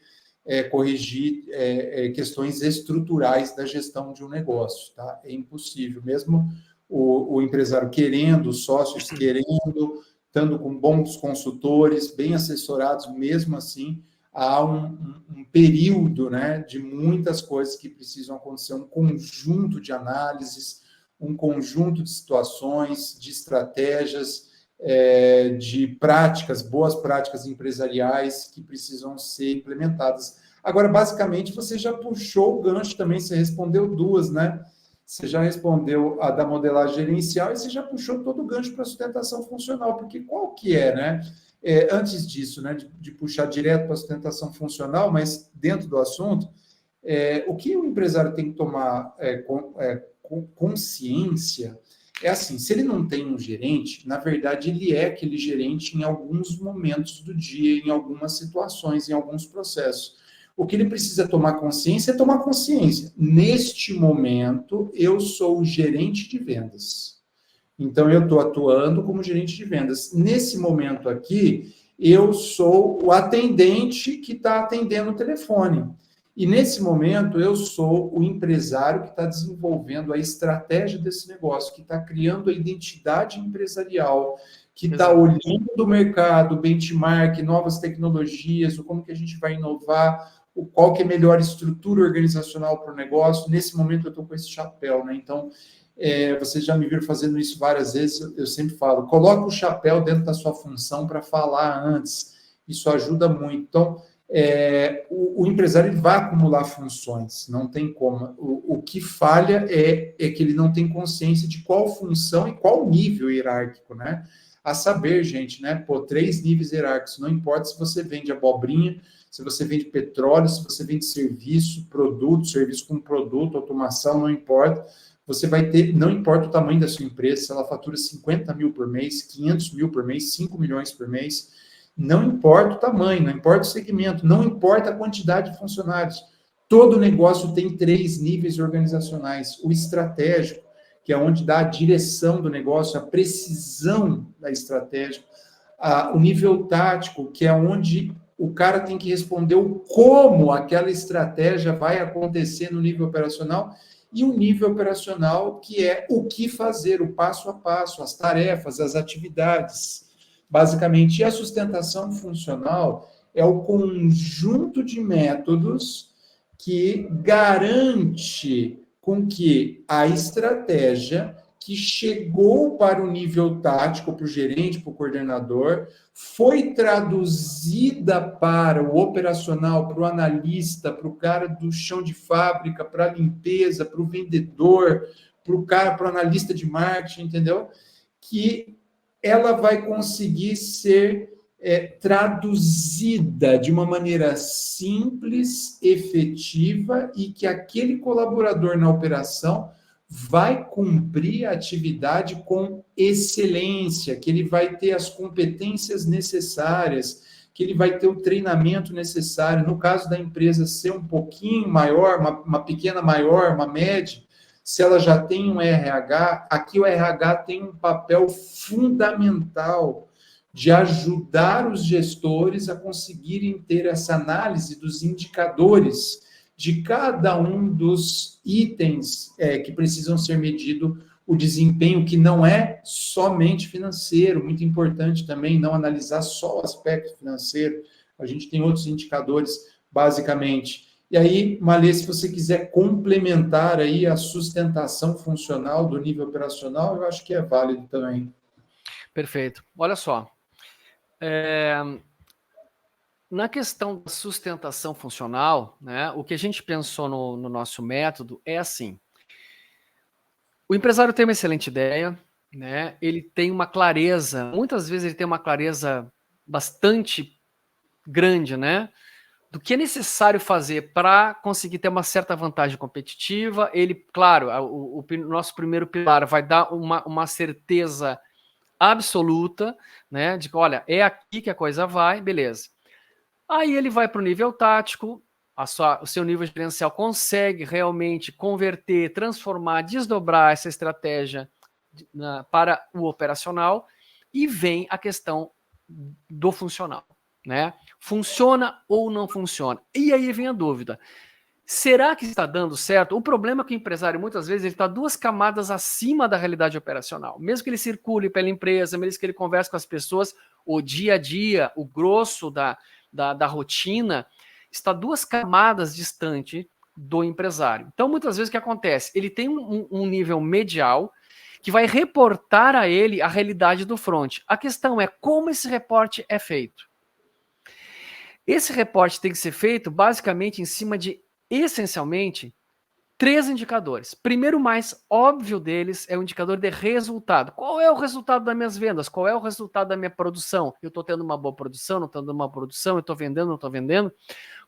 corrigir questões estruturais da gestão de um negócio. Tá? É impossível. Mesmo o empresário querendo, os sócios querendo, estando com bons consultores, bem assessorados, mesmo assim, há um período, né, de muitas coisas que precisam acontecer, um conjunto de análises, um conjunto de situações, de estratégias, de práticas, boas práticas empresariais que precisam ser implementadas. Agora, basicamente, você já puxou o gancho também, você respondeu duas, né? Você já respondeu a da modelagem gerencial e você já puxou todo o gancho para a sustentação funcional, porque qual que é, né? Antes disso, né, de puxar direto para a sustentação funcional, mas dentro do assunto, o que o empresário tem que tomar consciência é assim, se ele não tem um gerente, na verdade ele é aquele gerente em alguns momentos do dia, em algumas situações, em alguns processos. O que ele precisa tomar consciência é tomar consciência. Neste momento, eu sou o gerente de vendas. Então, eu estou atuando como gerente de vendas. Nesse momento aqui, eu sou o atendente que está atendendo o telefone. E nesse momento, eu sou o empresário que está desenvolvendo a estratégia desse negócio, que está criando a identidade empresarial, que está olhando o mercado, benchmark, novas tecnologias, como que a gente vai inovar, qual que é a melhor estrutura organizacional para o negócio. Nesse momento, eu estou com esse chapéu, né? Então, vocês já me viram fazendo isso várias vezes, eu sempre falo, coloque o chapéu dentro da sua função para falar antes, isso ajuda muito. Então, o empresário ele vai acumular funções, não tem como. O que falha é que ele não tem consciência de qual função e qual nível hierárquico, né? A saber, gente, né? 3 níveis hierárquicos, não importa se você vende abobrinha, se você vende petróleo, se você vende serviço, produto, serviço com produto, automação, não importa. Você vai ter, não importa o tamanho da sua empresa, se ela fatura 50 mil por mês, 500 mil por mês, 5 milhões por mês, não importa o tamanho, não importa o segmento, não importa a quantidade de funcionários. Todo negócio tem 3 níveis organizacionais. O estratégico, que é onde dá a direção do negócio, a precisão da estratégia. O nível tático, que é onde o cara tem que responder o como aquela estratégia vai acontecer no nível operacional, e o nível operacional, que é o que fazer, o passo a passo, as tarefas, as atividades, basicamente. E a sustentação funcional é o conjunto de métodos que garante com que a estratégia que chegou para o nível tático, para o gerente, para o coordenador, foi traduzida para o operacional, para o analista, para o cara do chão de fábrica, para a limpeza, para o vendedor, para o analista de marketing, entendeu? Que ela vai conseguir ser traduzida de uma maneira simples, efetiva, e que aquele colaborador na operação vai cumprir a atividade com excelência, que ele vai ter as competências necessárias, que ele vai ter o treinamento necessário. No caso da empresa ser um pouquinho maior, uma pequena maior, uma média, se ela já tem um RH, aqui o RH tem um papel fundamental de ajudar os gestores a conseguirem ter essa análise dos indicadores de cada um dos itens que precisam ser medido o desempenho, que não é somente financeiro, muito importante também não analisar só o aspecto financeiro, a gente tem outros indicadores, basicamente. E aí, Malê, se você quiser complementar aí a sustentação funcional do nível operacional, eu acho que é válido também. Perfeito. Olha só, na questão da sustentação funcional, né, o que a gente pensou no nosso método é assim: o empresário tem uma excelente ideia, né, ele tem uma clareza, muitas vezes ele tem uma clareza bastante grande, né, do que é necessário fazer para conseguir ter uma certa vantagem competitiva. Ele, claro, o nosso primeiro pilar vai dar uma certeza absoluta, né, de que, olha, é aqui que a coisa vai, beleza. Aí ele vai para o nível tático, o seu nível gerencial consegue realmente converter, transformar, desdobrar essa estratégia para o operacional, e vem a questão do funcional, né? Funciona ou não funciona? E aí vem a dúvida. Será que está dando certo? O problema é que o empresário, muitas vezes, ele está 2 camadas acima da realidade operacional. Mesmo que ele circule pela empresa, mesmo que ele converse com as pessoas, o dia a dia, o grosso da rotina, está 2 camadas distante do empresário. Então, muitas vezes, o que acontece? Ele tem um nível medial que vai reportar a ele a realidade do front. A questão é como esse reporte é feito. Esse reporte tem que ser feito basicamente em cima de, essencialmente, 3 indicadores. Primeiro, o mais óbvio deles é o indicador de resultado. Qual é o resultado das minhas vendas? Qual é o resultado da minha produção? Eu estou tendo uma boa produção, não estou tendo uma produção, eu estou vendendo, não estou vendendo?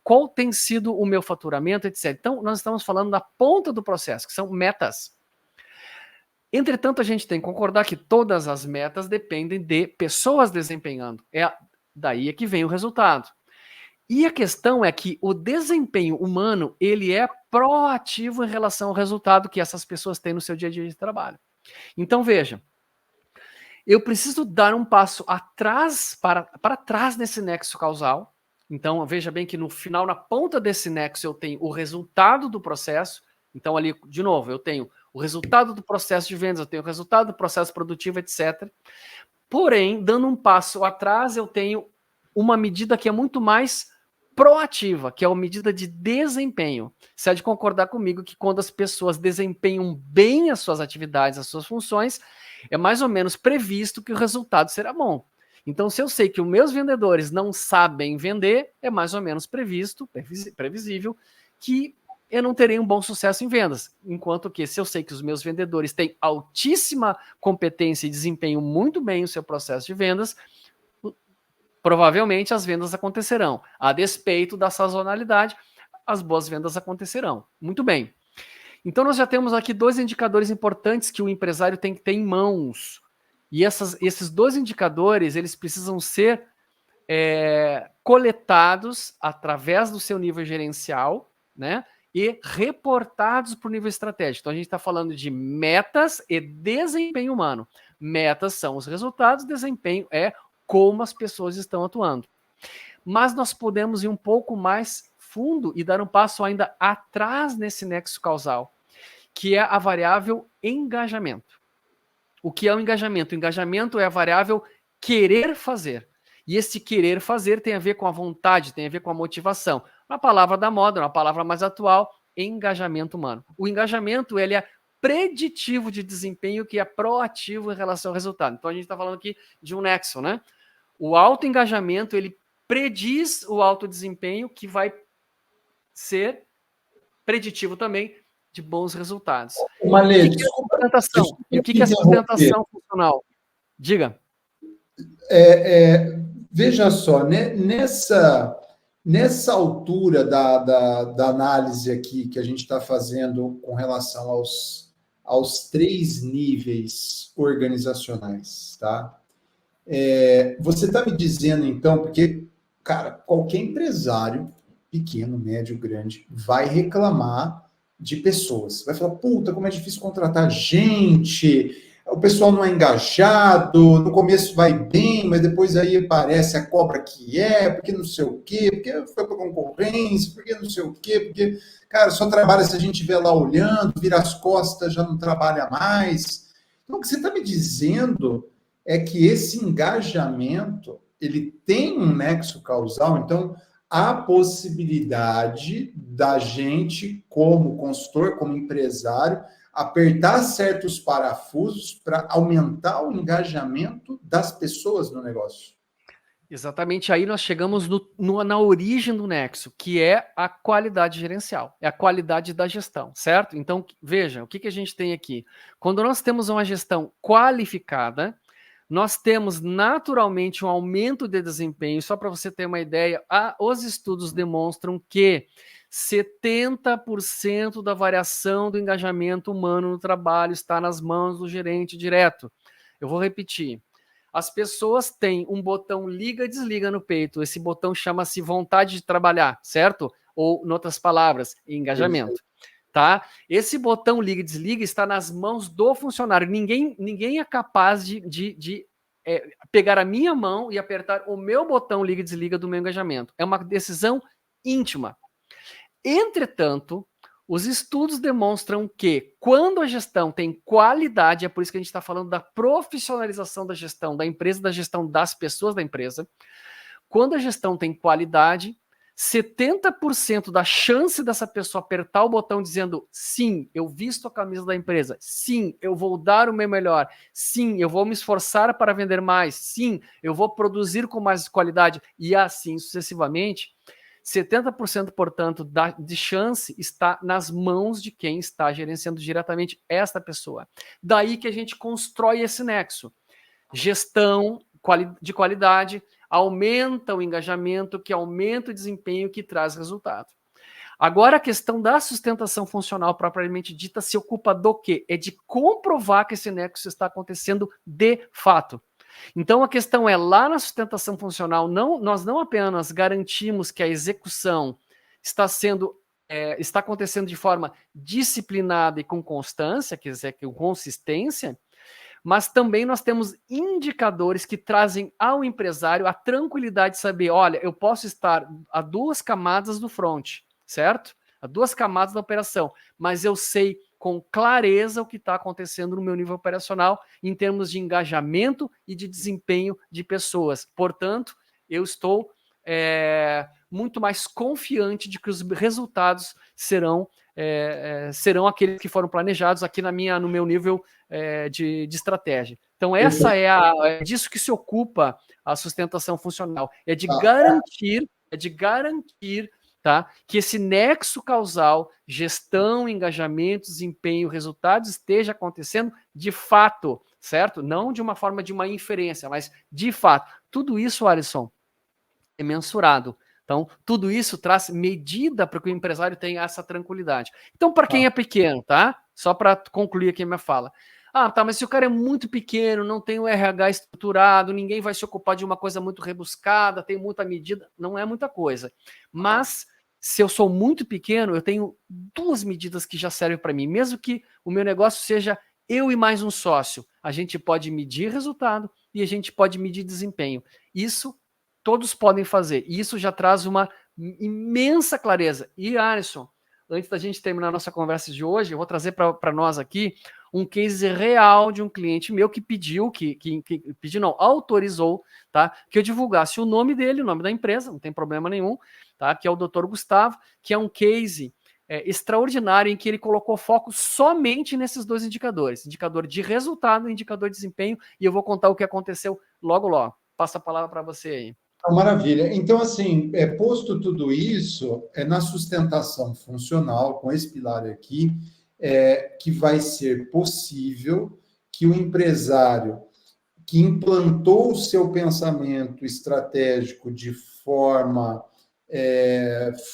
Qual tem sido o meu faturamento, etc. Então, nós estamos falando da ponta do processo, que são metas. Entretanto, a gente tem que concordar que todas as metas dependem de pessoas desempenhando. Daí é que vem o resultado. E a questão é que o desempenho humano, ele é proativo em relação ao resultado que essas pessoas têm no seu dia a dia de trabalho. Então, veja, eu preciso dar um passo atrás, para trás nesse nexo causal. Então, veja bem que no final, na ponta desse nexo, eu tenho o resultado do processo. Então, ali, de novo, eu tenho o resultado do processo de vendas, eu tenho o resultado do processo produtivo, etc. Porém, dando um passo atrás, eu tenho uma medida que é muito mais proativa, que é a medida de desempenho. Você há de concordar comigo que quando as pessoas desempenham bem as suas atividades, as suas funções, é mais ou menos previsto que o resultado será bom. Então, se eu sei que os meus vendedores não sabem vender, é mais ou menos previsível, que eu não terei um bom sucesso em vendas. Enquanto que, se eu sei que os meus vendedores têm altíssima competência e desempenham muito bem o seu processo de vendas, provavelmente as vendas acontecerão. A despeito da sazonalidade, as boas vendas acontecerão. Muito bem. Então, nós já temos aqui 2 indicadores importantes que o empresário tem que ter em mãos. E esses 2 indicadores, eles precisam ser coletados através do seu nível gerencial, né? E reportados para o nível estratégico. Então, a gente está falando de metas e desempenho humano. Metas são os resultados, desempenho é como as pessoas estão atuando. Mas nós podemos ir um pouco mais fundo e dar um passo ainda atrás nesse nexo causal, que é a variável engajamento. O que é o engajamento? O engajamento é a variável querer fazer. E esse querer fazer tem a ver com a vontade, tem a ver com a motivação. Uma palavra da moda, uma palavra mais atual, engajamento humano. O engajamento, ele é preditivo de desempenho, que é proativo em relação ao resultado. Então, a gente está falando aqui de um nexo, né? O alto engajamento, ele prediz o alto desempenho, que vai ser preditivo também de bons resultados. Malê, o que é sustentação? E o que é sustentação funcional? Diga. Veja só, né, nessa altura da análise aqui que a gente está fazendo com relação aos 3 níveis organizacionais, tá? Você está me dizendo, então, porque, cara, qualquer empresário, pequeno, médio, grande, vai reclamar de pessoas. Vai falar, puta, como é difícil contratar gente, o pessoal não é engajado, no começo vai bem, mas depois aí aparece a cobra que porque não sei o quê, porque foi para concorrência, porque não sei o quê, porque, cara, só trabalha se a gente estiver lá olhando, vira as costas, já não trabalha mais. Então, o que você está me dizendo é que esse engajamento, ele tem um nexo causal, então há possibilidade da gente, como consultor, como empresário, apertar certos parafusos para aumentar o engajamento das pessoas no negócio. Exatamente, aí nós chegamos na origem do nexo, que é a qualidade gerencial, é a qualidade da gestão, certo? Então, veja, o que a gente tem aqui? Quando nós temos uma gestão qualificada, nós temos naturalmente um aumento de desempenho. Só para você ter uma ideia, os estudos demonstram que 70% da variação do engajamento humano no trabalho está nas mãos do gerente direto. Eu vou repetir. As pessoas têm um botão liga e desliga no peito. Esse botão chama-se vontade de trabalhar, certo? ou, em outras palavras, engajamento. Tá? Esse botão liga e desliga está nas mãos do funcionário. Ninguém é capaz de pegar a minha mão e apertar o meu botão liga e desliga do meu engajamento. É uma decisão íntima. Entretanto, os estudos demonstram que quando a gestão tem qualidade, é por isso que a gente está falando da profissionalização da gestão da empresa, da gestão das pessoas da empresa, quando a gestão tem qualidade, 70% da chance dessa pessoa apertar o botão dizendo sim, eu visto a camisa da empresa, sim, eu vou dar o meu melhor, sim, eu vou me esforçar para vender mais, sim, eu vou produzir com mais qualidade e assim sucessivamente, 70%, portanto, de chance está nas mãos de quem está gerenciando diretamente esta pessoa. Daí que a gente constrói esse nexo. Gestão de qualidade aumenta o engajamento, que aumenta o desempenho, que traz resultado. Agora, a questão da sustentação funcional propriamente dita se ocupa do quê? É de comprovar que esse nexo está acontecendo de fato. Então, a questão é, lá na sustentação funcional, nós não apenas garantimos que a execução está acontecendo de forma disciplinada e com constância, quer dizer, com consistência, mas também nós temos indicadores que trazem ao empresário a tranquilidade de saber, olha, eu posso estar a 2 camadas do front, certo? A 2 camadas da operação, mas eu sei com clareza o que está acontecendo no meu nível operacional em termos de engajamento e de desempenho de pessoas. Portanto, eu estou muito mais confiante de que os resultados serão aqueles que foram planejados aqui no meu nível de estratégia. Então, é disso que se ocupa a sustentação funcional, é de garantir, tá, que esse nexo causal, gestão, engajamento, desempenho, resultados, esteja acontecendo de fato, certo? Não de uma forma de uma inferência, mas de fato. Tudo isso, Alisson, é mensurado. Então, tudo isso traz medida para que o empresário tenha essa tranquilidade. Então, para quem é pequeno, tá? Só para concluir aqui a minha fala. Ah, tá, mas se o cara é muito pequeno, não tem o RH estruturado, ninguém vai se ocupar de uma coisa muito rebuscada, tem muita medida, não é muita coisa. Mas, se eu sou muito pequeno, eu tenho 2 medidas que já servem para mim. Mesmo que o meu negócio seja eu e mais um sócio, a gente pode medir resultado e a gente pode medir desempenho. Isso todos podem fazer. E isso já traz uma imensa clareza. E, Alisson, antes da gente terminar a nossa conversa de hoje, eu vou trazer para nós aqui um case real de um cliente meu que pediu, autorizou, tá, que eu divulgasse o nome dele, o nome da empresa, não tem problema nenhum, tá, que é o Dr. Gustavo, que é um case extraordinário em que ele colocou foco somente nesses 2 indicadores, indicador de resultado e indicador de desempenho, e eu vou contar o que aconteceu logo. Passa a palavra para você aí. Maravilha. Então, assim, posto tudo isso, na sustentação funcional, com esse pilar aqui, que vai ser possível que o empresário que implantou o seu pensamento estratégico de forma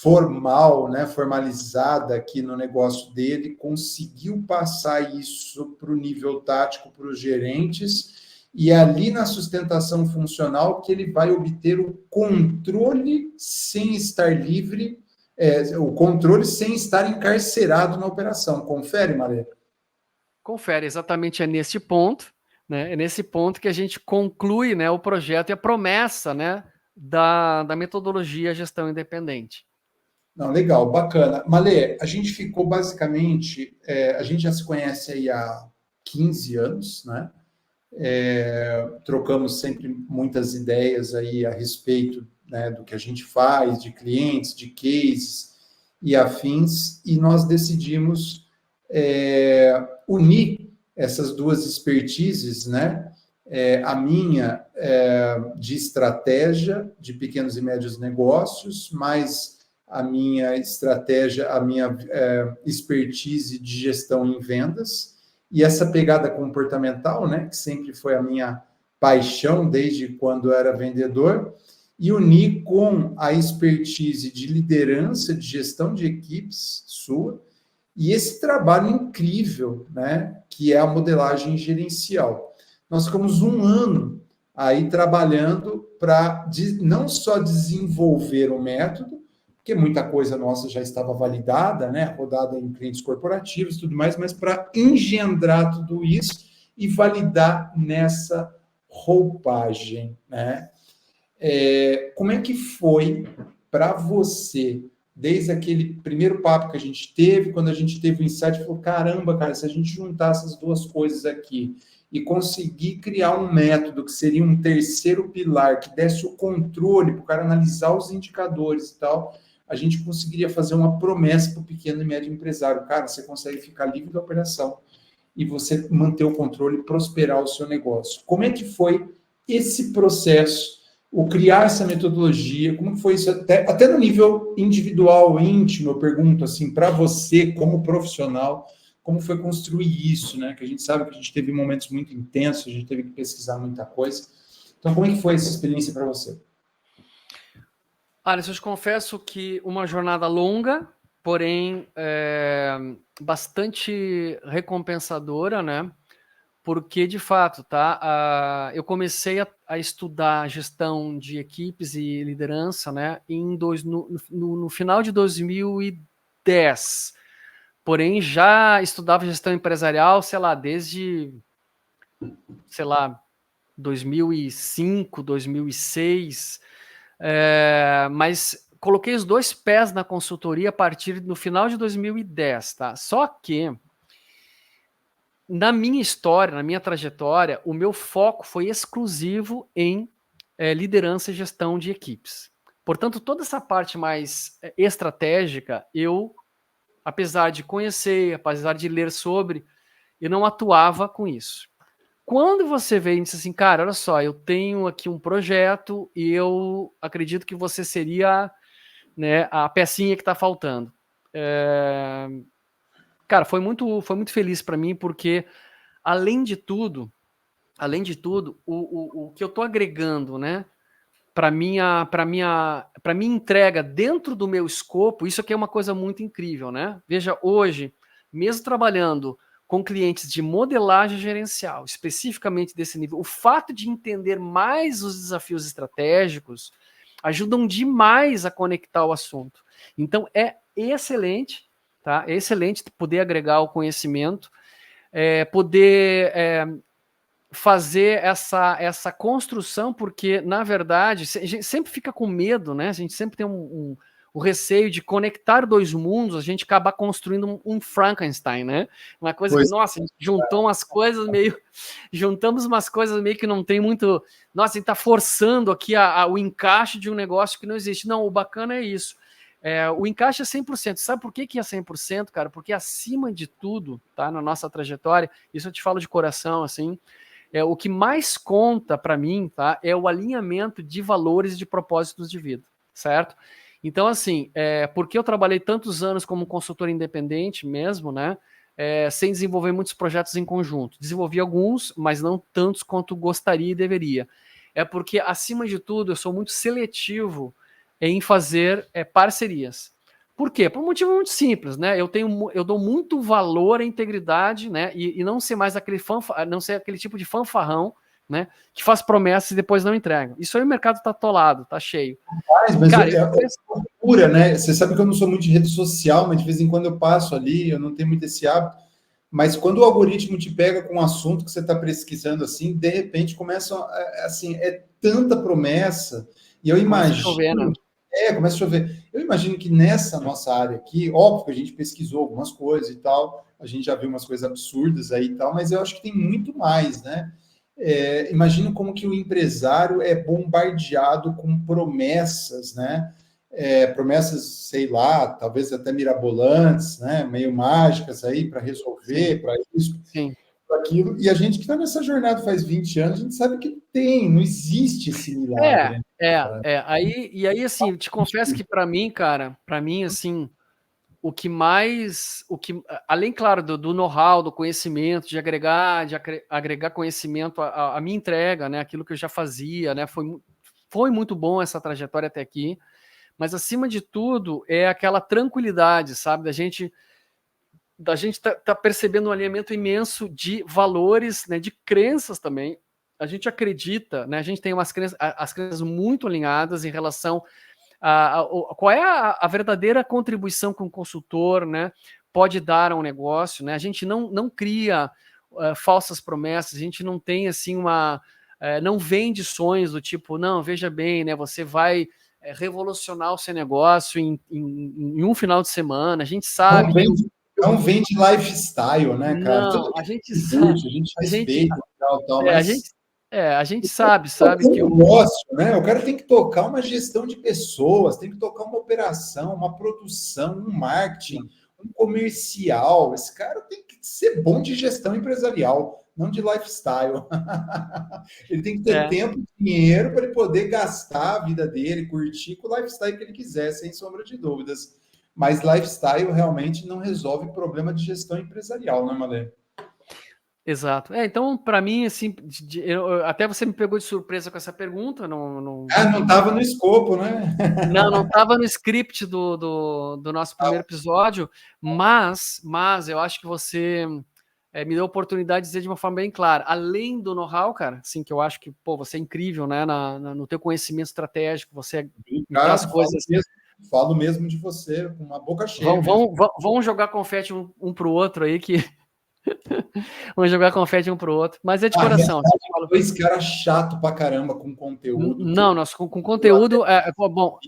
formal, né, formalizada aqui no negócio dele, conseguiu passar isso para o nível tático, para os gerentes, e ali na sustentação funcional que ele vai obter o controle sem estar livre, o controle sem estar encarcerado na operação. Confere, Maré? Confere, exatamente é nesse ponto, né? É nesse ponto que a gente conclui, né, o projeto e a promessa, né, da metodologia gestão independente. Não, legal, bacana. Malê, a gente ficou basicamente, a gente já se conhece aí há 15 anos, né? Trocamos sempre muitas ideias aí a respeito, né, do que a gente faz, de clientes, de cases e afins, e nós decidimos unir essas 2 expertises, né? A minha de estratégia de pequenos e médios negócios, mais a minha estratégia, a minha expertise de gestão em vendas, e essa pegada comportamental, né, que sempre foi a minha paixão desde quando eu era vendedor, e unir com a expertise de liderança, de gestão de equipes sua, e esse trabalho incrível, né, que é a modelagem gerencial. Nós ficamos 1 ano aí trabalhando para não só desenvolver o método, porque muita coisa nossa já estava validada, né, rodada em clientes corporativos e tudo mais, mas para engendrar tudo isso e validar nessa roupagem, né? Como é que foi para você, desde aquele primeiro papo que a gente teve, quando a gente teve o insight, falou, caramba, cara, se a gente juntar essas duas coisas aqui e conseguir criar um método que seria um terceiro pilar, que desse o controle para o cara analisar os indicadores e tal, a gente conseguiria fazer uma promessa para o pequeno e médio empresário. Cara, você consegue ficar livre da operação e você manter o controle e prosperar o seu negócio. Como é que foi esse processo, o criar essa metodologia, como foi isso até no nível individual, íntimo, eu pergunto assim, para você como profissional, como foi construir isso, né? Que a gente sabe que a gente teve momentos muito intensos, a gente teve que pesquisar muita coisa. Então, como é que foi essa experiência para você? Alisson, eu te confesso que uma jornada longa, porém bastante recompensadora, né? Porque, de fato, tá, eu comecei a estudar gestão de equipes e liderança, né, no final de 2010. Porém, já estudava gestão empresarial, sei lá, desde, sei lá, 2005, 2006, mas coloquei os dois pés na consultoria a partir do final de 2010, tá? Só que na minha história, na minha trajetória, o meu foco foi exclusivo em liderança e gestão de equipes. Portanto, toda essa parte mais estratégica, eu, apesar de conhecer, apesar de ler sobre, eu não atuava com isso. Quando você veio e disse assim, cara, olha só, eu tenho aqui um projeto e eu acredito que você seria, né, a pecinha que está faltando. Cara, foi muito feliz para mim, porque além de tudo, o que eu estou agregando, né, para minha entrega dentro do meu escopo, isso aqui é uma coisa muito incrível, né? Veja, hoje, mesmo trabalhando com clientes de modelagem gerencial, especificamente desse nível, o fato de entender mais os desafios estratégicos ajudam demais a conectar o assunto. Então, é excelente, tá? É excelente poder agregar o conhecimento, poder fazer essa construção, porque, na verdade, a gente sempre fica com medo, né? A gente sempre tem o receio de conectar dois mundos, a gente acabar construindo um Frankenstein, né? Uma coisa que, nossa, a gente juntamos umas coisas meio que não tem muito, nossa, a gente tá forçando aqui o encaixe de um negócio que não existe. Não, o bacana é isso. O encaixe é 100%. Sabe por que é 100%, cara? Porque acima de tudo, tá? Na nossa trajetória, isso eu te falo de coração, assim, o que mais conta para mim, tá, é o alinhamento de valores e de propósitos de vida, certo? Então, assim, porque eu trabalhei tantos anos como consultor independente mesmo, né, sem desenvolver muitos projetos em conjunto. Desenvolvi alguns, mas não tantos quanto gostaria e deveria. É porque, acima de tudo, eu sou muito seletivo em fazer parcerias. Por quê? Por um motivo muito simples, né? Eu dou muito valor à integridade, né? E não ser mais não ser aquele tipo de fanfarrão, né? Que faz promessas e depois não entrega. Isso aí o mercado tá atolado, tá cheio. Mas cara, é loucura, né? Você sabe que eu não sou muito de rede social, mas de vez em quando eu passo ali, eu não tenho muito esse hábito. Mas quando o algoritmo te pega com um assunto que você está pesquisando assim, de repente começa assim, tanta promessa, e eu imagino. Começa a chover, né? Começa a chover. Eu imagino que nessa nossa área aqui, óbvio que a gente pesquisou algumas coisas e tal, a gente já viu umas coisas absurdas aí e tal, mas eu acho que tem muito mais, né? Imagino como que o empresário é bombardeado com promessas, né? Promessas, sei lá, talvez até mirabolantes, né? Meio mágicas aí para resolver, para isso, para aquilo. E a gente que está nessa jornada faz 20 anos, a gente sabe que não existe esse milagre. Aí, assim, eu te confesso que para mim, cara, assim, além, claro, do know-how, do conhecimento, de agregar conhecimento à minha entrega, né, aquilo que eu já fazia, né, foi muito bom essa trajetória até aqui, mas acima de tudo é aquela tranquilidade, sabe, da gente tá percebendo um alinhamento imenso de valores, né, de crenças também. A gente acredita, né, a gente tem as crenças muito alinhadas em relação qual é a verdadeira contribuição que um consultor, né, pode dar a um negócio, né? A gente não cria falsas promessas, a gente não tem assim não vende sonhos do tipo, não, veja bem, né? Você vai revolucionar o seu negócio em um final de semana. A gente sabe não vende lifestyle, né, cara? Não, Tudo a gente bem, sabe, a gente a gente, respeita tal, a mas gente, a gente sabe que um negócio, né? O cara tem que tocar uma gestão de pessoas, tem que tocar uma operação, uma produção, um marketing, um comercial. Esse cara tem que ser bom de gestão empresarial, não de lifestyle. Ele tem que ter tempo e dinheiro para ele poder gastar a vida dele, curtir com o lifestyle que ele quiser, sem sombra de dúvidas. Mas lifestyle realmente não resolve problema de gestão empresarial, né, Malê? Exato. Então, para mim, assim, até você me pegou de surpresa com essa pergunta. Não estava no escopo, né? Não estava no script do nosso primeiro episódio, mas eu acho que você me deu a oportunidade de dizer de uma forma bem clara. Além do know-how, cara, assim, que eu acho que, você é incrível, né, no teu conhecimento estratégico, você me traz coisas... Falo mesmo de você, com uma boca cheia mesmo. Vamos jogar confete um pro outro aí, que... Vamos jogar confete um pro outro, mas é de coração. Dois caras chato pra caramba com conteúdo. Não, com conteúdo bom,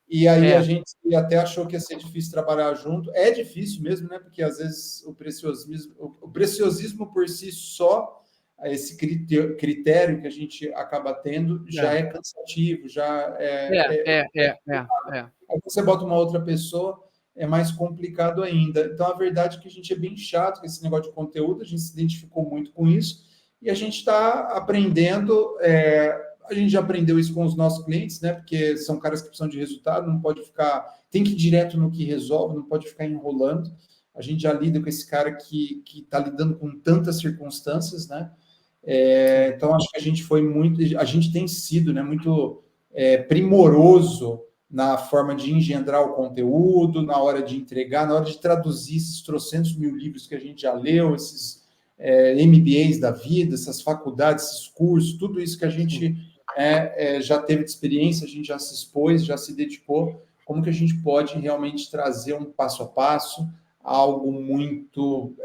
E aí a gente até achou que ia ser difícil trabalhar junto. É difícil mesmo, né? Porque às vezes o preciosismo por si só, esse critério que a gente acaba tendo, já é cansativo, já Aí você bota uma outra pessoa, é mais complicado ainda. Então, a verdade é que a gente é bem chato com esse negócio de conteúdo, a gente se identificou muito com isso, e a gente está aprendendo, a gente já aprendeu isso com os nossos clientes, né? Porque são caras que precisam de resultado, não pode ficar, tem que ir direto no que resolve, não pode ficar enrolando. A gente já lida com esse cara que está lidando com tantas circunstâncias, né? Então, acho que a gente tem sido, né, muito primoroso na forma de engendrar o conteúdo, na hora de entregar, na hora de traduzir esses trocentos mil livros que a gente já leu, esses MBAs da vida, essas faculdades, esses cursos, tudo isso que a gente já teve de experiência, a gente já se expôs, já se dedicou, como que a gente pode realmente trazer um passo a passo, algo muito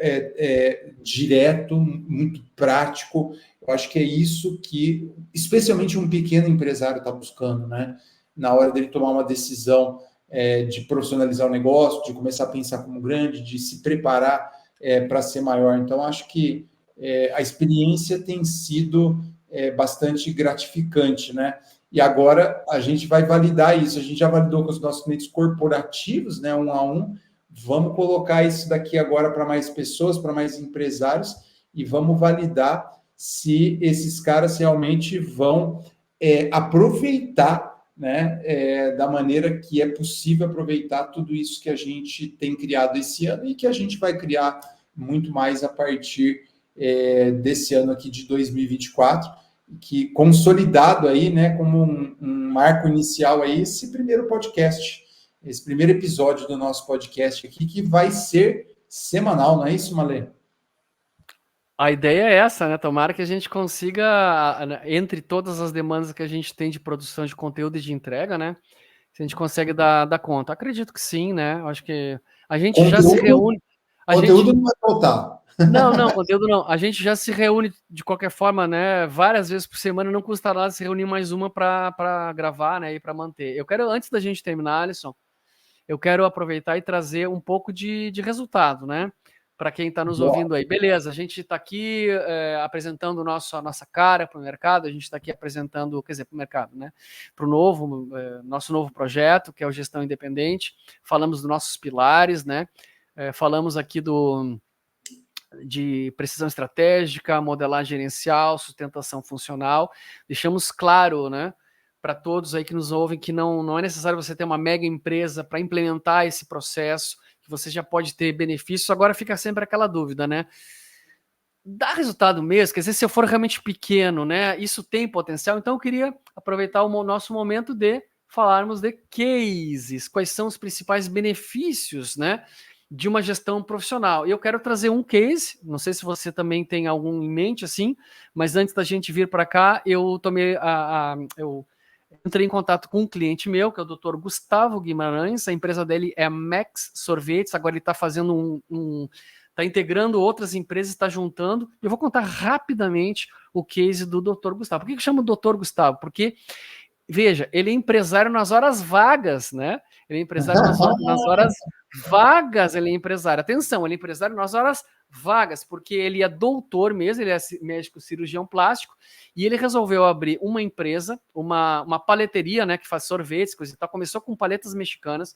direto, muito prático. Eu acho que é isso que, especialmente um pequeno empresário está buscando, né? Na hora dele tomar uma decisão de profissionalizar o negócio, de começar a pensar como grande, de se preparar para ser maior. Então, acho que a experiência tem sido bastante gratificante, né? E agora a gente vai validar isso. A gente já validou com os nossos clientes corporativos, né, 1 a 1. Vamos colocar isso daqui agora para mais pessoas, para mais empresários, e vamos validar se esses caras realmente vão aproveitar, né, da maneira que é possível aproveitar tudo isso que a gente tem criado esse ano e que a gente vai criar muito mais a partir desse ano aqui de 2024, que consolidado aí, né, como um marco inicial aí, esse primeiro podcast, esse primeiro episódio do nosso podcast aqui, que vai ser semanal, não é isso, Malê? A ideia é essa, né? Tomara que a gente consiga, entre todas as demandas que a gente tem de produção de conteúdo e de entrega, né? Se a gente consegue dar conta. Acredito que sim, né? Acho que a gente já se reúne. Conteúdo não vai faltar. Não, conteúdo não. A gente já se reúne de qualquer forma, né? Várias vezes por semana, não custa nada se reunir mais uma para gravar, né? E para manter. Eu quero, antes da gente terminar, Alisson, eu quero aproveitar e trazer um pouco de resultado, né? Para quem está nos ouvindo aí. Beleza, a gente está aqui apresentando a nossa cara para o mercado, a gente está aqui apresentando, quer dizer, para o mercado, né? Para o nosso novo projeto, que é o Gestão Independente. Falamos dos nossos pilares, né? Falamos aqui de precisão estratégica, modelagem gerencial, sustentação funcional. Deixamos claro, né, para todos aí que nos ouvem que não é necessário você ter uma mega empresa para implementar esse processo, que você já pode ter benefícios. Agora fica sempre aquela dúvida, né? Dá resultado mesmo? Quer dizer, se eu for realmente pequeno, né? Isso tem potencial? Então eu queria aproveitar o nosso momento de falarmos de cases. Quais são os principais benefícios, né, de uma gestão profissional? E eu quero trazer um case, não sei se você também tem algum em mente assim, mas antes da gente vir para cá, eu tomei eu entrei em contato com um cliente meu, que é o Dr. Gustavo Guimarães. A empresa dele é Max Sorvetes. Agora ele está fazendo está integrando outras empresas, está juntando. Eu vou contar rapidamente o case do Dr. Gustavo. Por que eu chamo Dr. Gustavo? Porque, veja, ele é empresário nas horas vagas, né? Ele é empresário nas horas vagas, ele é empresário. Atenção, ele é empresário nas horas vagas, porque ele é doutor mesmo, ele é médico cirurgião plástico, e ele resolveu abrir uma empresa, uma paleteria, né, que faz sorvetes, coisa e tal. Começou com paletas mexicanas.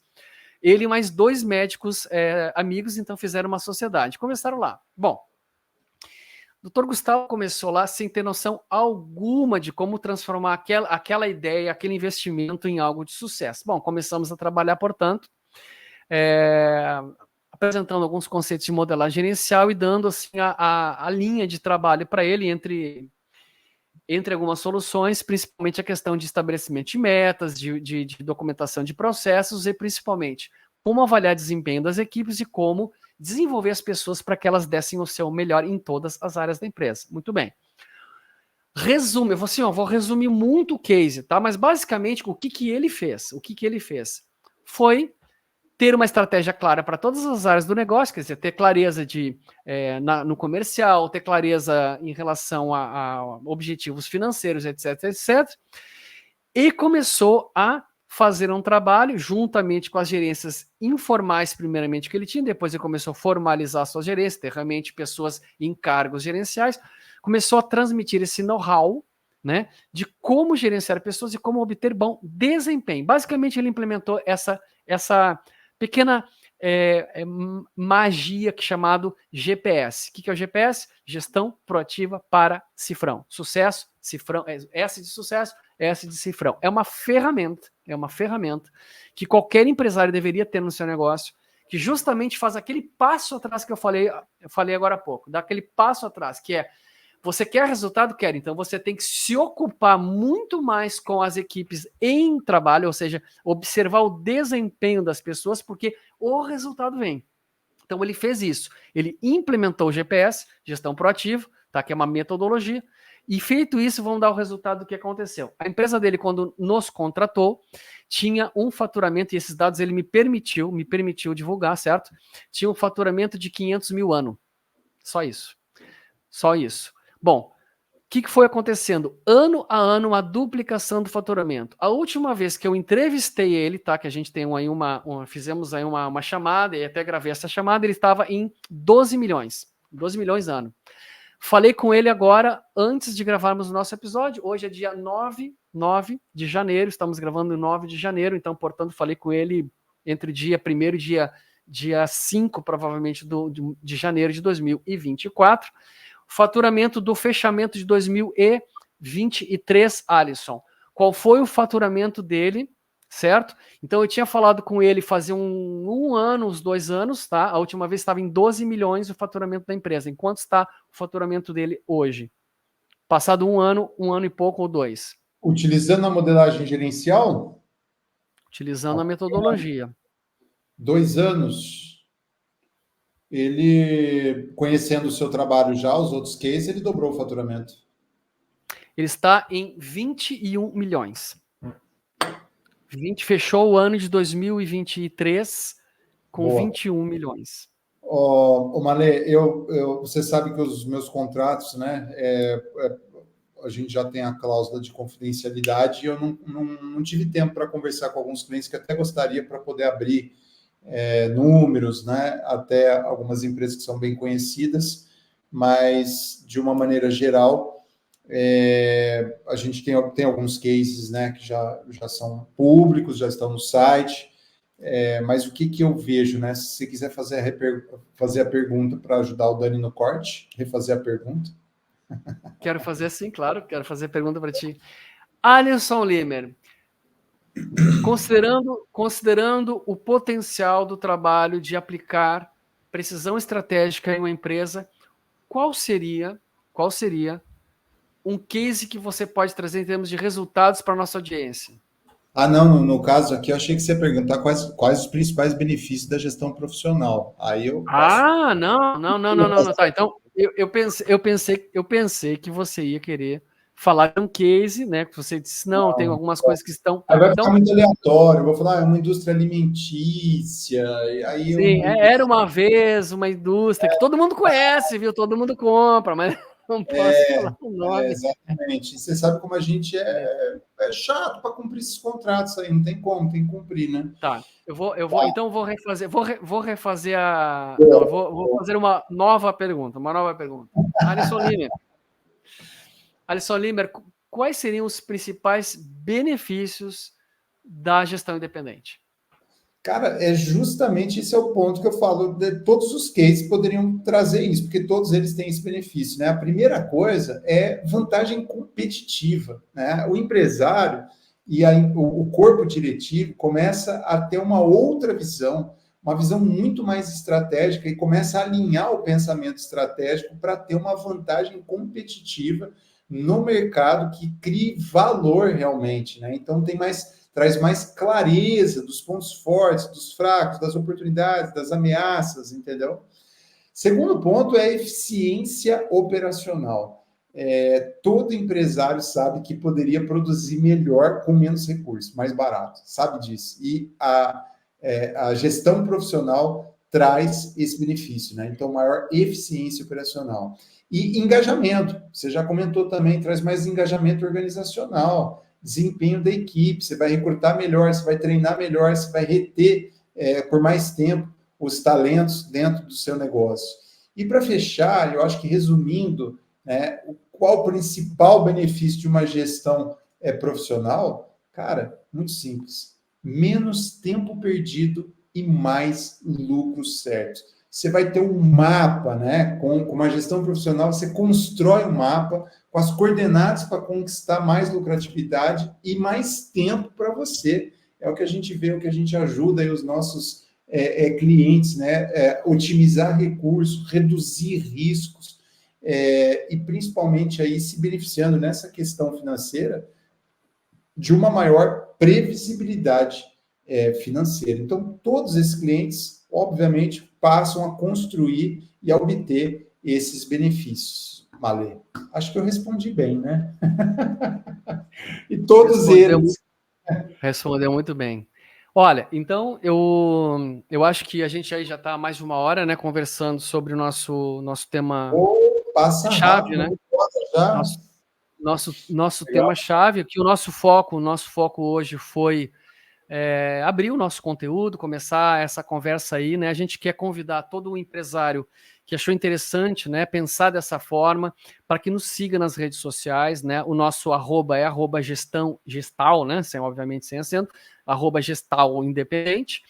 Ele e mais 2 médicos amigos, então fizeram uma sociedade. Começaram lá. Bom, o Dr. Gustavo começou lá sem ter noção alguma de como transformar aquela ideia, aquele investimento em algo de sucesso. Bom, começamos a trabalhar, portanto, apresentando alguns conceitos de modelagem gerencial e dando assim a linha de trabalho para ele entre algumas soluções, principalmente a questão de estabelecimento de metas, de documentação de processos e principalmente como avaliar desempenho das equipes e como desenvolver as pessoas para que elas dessem o seu melhor em todas as áreas da empresa. Muito bem. Resumo, eu vou resumir muito o case, tá? Mas basicamente o que ele fez? O que ele fez? Foi ter uma estratégia clara para todas as áreas do negócio, quer dizer, ter clareza no comercial, ter clareza em relação a objetivos financeiros, etc, etc. E começou a fazer um trabalho juntamente com as gerências informais, primeiramente, que ele tinha, depois ele começou a formalizar a sua gerência, ter realmente pessoas em cargos gerenciais, começou a transmitir esse know-how, né, de como gerenciar pessoas e como obter bom desempenho. Basicamente, ele implementou essa pequena magia chamado GPS. O que é o GPS? Gestão proativa para cifrão. Sucesso, cifrão, S de sucesso, S de cifrão. É uma ferramenta que qualquer empresário deveria ter no seu negócio, que justamente faz aquele passo atrás que eu falei agora há pouco, dá aquele passo atrás, que é você quer resultado? Quer. Então você tem que se ocupar muito mais com as equipes em trabalho, ou seja, observar o desempenho das pessoas, porque o resultado vem. Então ele fez isso. Ele implementou o GPS, gestão proativa, tá? Que é uma metodologia, e feito isso, vamos dar o resultado do que aconteceu. A empresa dele, quando nos contratou, tinha um faturamento, e esses dados ele me permitiu divulgar, certo? Tinha um faturamento de 500 mil ano. Só isso. Só isso. Bom, o que foi acontecendo? Ano a ano, uma duplicação do faturamento. A última vez que eu entrevistei ele, tá? Que a gente tem aí fizemos aí uma chamada, e até gravei essa chamada, ele estava em 12 milhões. 12 milhões ano. Falei com ele agora, antes de gravarmos o nosso episódio. Hoje é dia 9 de janeiro, estamos gravando 9 de janeiro, então, portanto, falei com ele entre dia 1º e dia 5, provavelmente, de janeiro de 2024. Faturamento do fechamento de 2023, Alisson. Qual foi o faturamento dele, certo? Então eu tinha falado com ele fazia um ano, uns 2 anos, tá? A última vez estava em 12 milhões o faturamento da empresa. Em quanto está o faturamento dele hoje? Passado um ano e pouco ou 2. Utilizando a modelagem gerencial? Utilizando a metodologia. 2 anos. Ele, conhecendo o seu trabalho já, os outros cases, ele dobrou o faturamento. Ele está em 21 milhões. Fechou o ano de 2023 com Boa. 21 milhões. Malê, você sabe que os meus contratos, né, a gente já tem a cláusula de confidencialidade e eu não tive tempo para conversar com alguns clientes que até gostaria para poder abrir números, né, até algumas empresas que são bem conhecidas, mas de uma maneira geral, a gente tem alguns cases, né, que já são públicos, já estão no site, mas o que eu vejo, né, se você quiser fazer a pergunta para ajudar o Dani no corte, refazer a pergunta. Quero fazer sim, claro, quero fazer a pergunta para ti. Alisson Limer, considerando o potencial do trabalho de aplicar precisão estratégica em uma empresa, qual seria um case que você pode trazer em termos de resultados para a nossa audiência? Não, no caso aqui eu achei que você ia perguntar quais os principais benefícios da gestão profissional. Aí eu não. Tá, então eu pensei que você ia querer falar de um case, né? Que você disse, não, tem algumas coisas que estão. Aí Tá. vai Então, ficar muito aleatório. Eu vou falar, é uma indústria alimentícia, e aí sim, uma era indústria. uma vez uma indústria que todo mundo conhece, viu? Todo mundo compra, mas não posso falar o nome. Exatamente. E você sabe como a gente é chato para cumprir esses contratos aí, não tem como, tem que cumprir, né? Tá. Então eu vou refazer, vou refazer a. Não, vou fazer uma nova pergunta, uma nova pergunta. Alisson Limer, quais seriam os principais benefícios da gestão independente? Cara, é justamente esse é o ponto que eu falo. Todos os cases poderiam trazer isso, porque todos eles têm esse benefício, né? A primeira coisa é vantagem competitiva, né? O empresário e o corpo diretivo começa a ter uma visão muito mais estratégica e começa a alinhar o pensamento estratégico para ter uma vantagem competitiva no mercado que crie valor realmente, né? Então traz mais clareza dos pontos fortes, dos fracos, das oportunidades, das ameaças, entendeu? Segundo ponto é a eficiência operacional. Todo empresário sabe que poderia produzir melhor com menos recursos, mais barato, sabe disso. E a gestão profissional traz esse benefício, né? Então, maior eficiência operacional. E engajamento, você já comentou também, traz mais engajamento organizacional, desempenho da equipe, você vai recrutar melhor, você vai treinar melhor, você vai reter por mais tempo os talentos dentro do seu negócio. E para fechar, eu acho que resumindo, né, qual o principal benefício de uma gestão profissional? Cara, muito simples. Menos tempo perdido e mais lucro certo. Você vai ter um mapa, né? Com uma gestão profissional, você constrói um mapa com as coordenadas para conquistar mais lucratividade e mais tempo para você. É o que a gente vê, o que a gente ajuda aí os nossos clientes, né? Otimizar recursos, reduzir riscos e principalmente aí se beneficiando nessa questão financeira de uma maior previsibilidade financeira. Então, todos esses clientes, obviamente, passam a construir e a obter esses benefícios. Malê, acho que eu respondi bem, né? E todos eles. Respondeu muito bem. Olha, então eu acho que a gente aí já está mais de uma hora, né, conversando sobre o nosso tema Passa chave, rápido, né? já. Nosso Legal. tema-chave, que o nosso foco hoje foi abrir o nosso conteúdo, começar essa conversa aí, né? A gente quer convidar todo o empresário que achou interessante, né, pensar dessa forma, para que nos siga nas redes sociais, né? O nosso arroba é gestal, né? Obviamente sem acento, @gestal independente.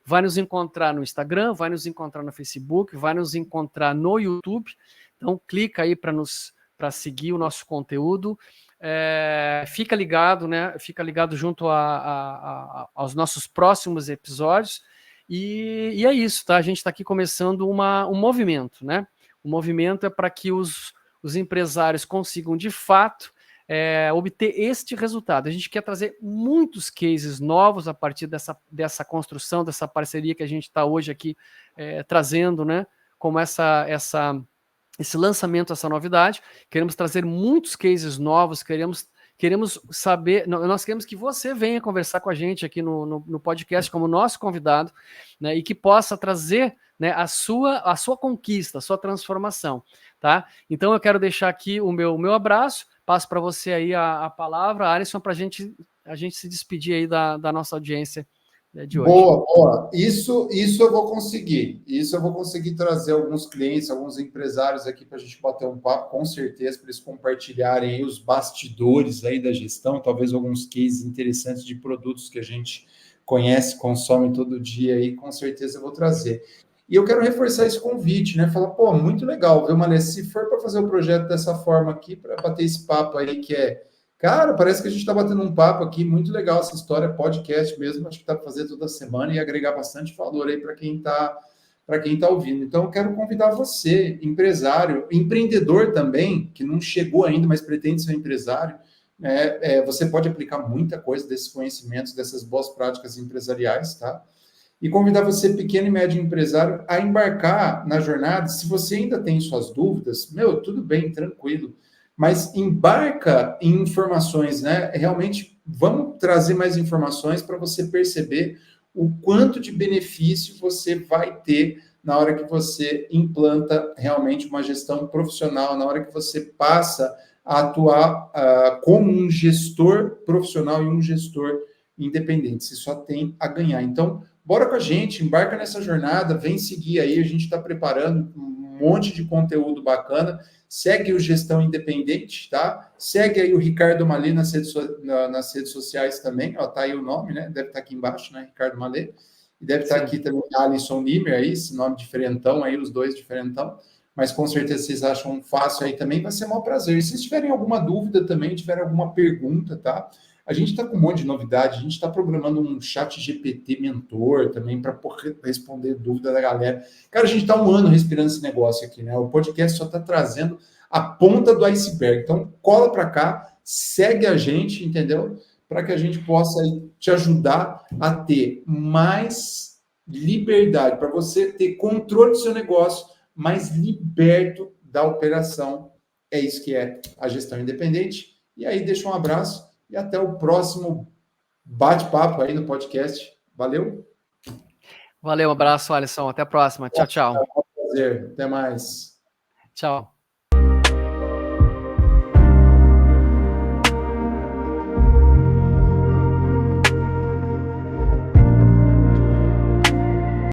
Vai nos encontrar no Instagram, vai nos encontrar no Facebook, vai nos encontrar no YouTube. Então clica aí para seguir o nosso conteúdo. Fica ligado, né? Fica ligado junto aos nossos próximos episódios. E é isso, tá? A gente está aqui começando um movimento, né? O movimento é para que os empresários consigam, de fato, obter este resultado. A gente quer trazer muitos cases novos a partir dessa construção, dessa parceria que a gente está hoje aqui trazendo, né? Como esse lançamento, essa novidade. Queremos trazer muitos cases novos, queremos saber, nós queremos que você venha conversar com a gente aqui no podcast como nosso convidado, né, e que possa trazer, né, a sua conquista, a sua transformação, tá? Então eu quero deixar aqui o meu abraço, passo para você aí a palavra, Alisson, para a gente se despedir aí da nossa audiência de hoje. Boa. Isso eu vou conseguir. Isso eu vou conseguir trazer alguns clientes, alguns empresários aqui para a gente bater um papo, com certeza, para eles compartilharem aí os bastidores aí da gestão, talvez alguns cases interessantes de produtos que a gente conhece, consome todo dia aí, com certeza eu vou trazer. E eu quero reforçar esse convite, né? Falar, pô, muito legal, viu, Malê? Se for para fazer o projeto dessa forma aqui, para bater esse papo aí que cara, parece que a gente está batendo um papo aqui, muito legal essa história, podcast mesmo, acho que dá para fazer toda semana e agregar bastante valor aí para quem tá ouvindo. Então, eu quero convidar você, empresário, empreendedor também, que não chegou ainda, mas pretende ser empresário, você pode aplicar muita coisa desses conhecimentos, dessas boas práticas empresariais, tá? E convidar você, pequeno e médio empresário, a embarcar na jornada. Se você ainda tem suas dúvidas, tudo bem, tranquilo. mas embarca em informações, né? Realmente, vamos trazer mais informações para você perceber o quanto de benefício você vai ter na hora que você implanta realmente uma gestão profissional, na hora que você passa a atuar como um gestor profissional e um gestor independente. Você só tem a ganhar. Então, bora com a gente, embarca nessa jornada, vem seguir aí, a gente está preparando um monte de conteúdo bacana. Segue o Gestão Independente, tá? Segue aí o Ricardo Malê nas redes sociais também, ó, tá aí o nome, né? Deve estar aqui embaixo, né? Ricardo Malê. E deve estar aqui também Alisson Nimer aí, esse nome diferentão aí, os dois diferentão. Mas com certeza vocês acham fácil aí também, vai ser um prazer. E se tiverem alguma dúvida também, tiverem alguma pergunta, tá? A gente está com um monte de novidade, a gente está programando um chat GPT mentor também para responder dúvida da galera. Cara, a gente está um ano respirando esse negócio aqui, né? O podcast só está trazendo a ponta do iceberg. Então, cola para cá, segue a gente, entendeu? Para que a gente possa aí te ajudar a ter mais liberdade, para você ter controle do seu negócio, mais liberto da operação. É isso que é a gestão independente. E aí, deixa um abraço e até o próximo bate-papo aí no podcast. Valeu? Valeu, um abraço, Alisson. Até a próxima. Tchau, tchau. É um prazer. Até mais. Tchau.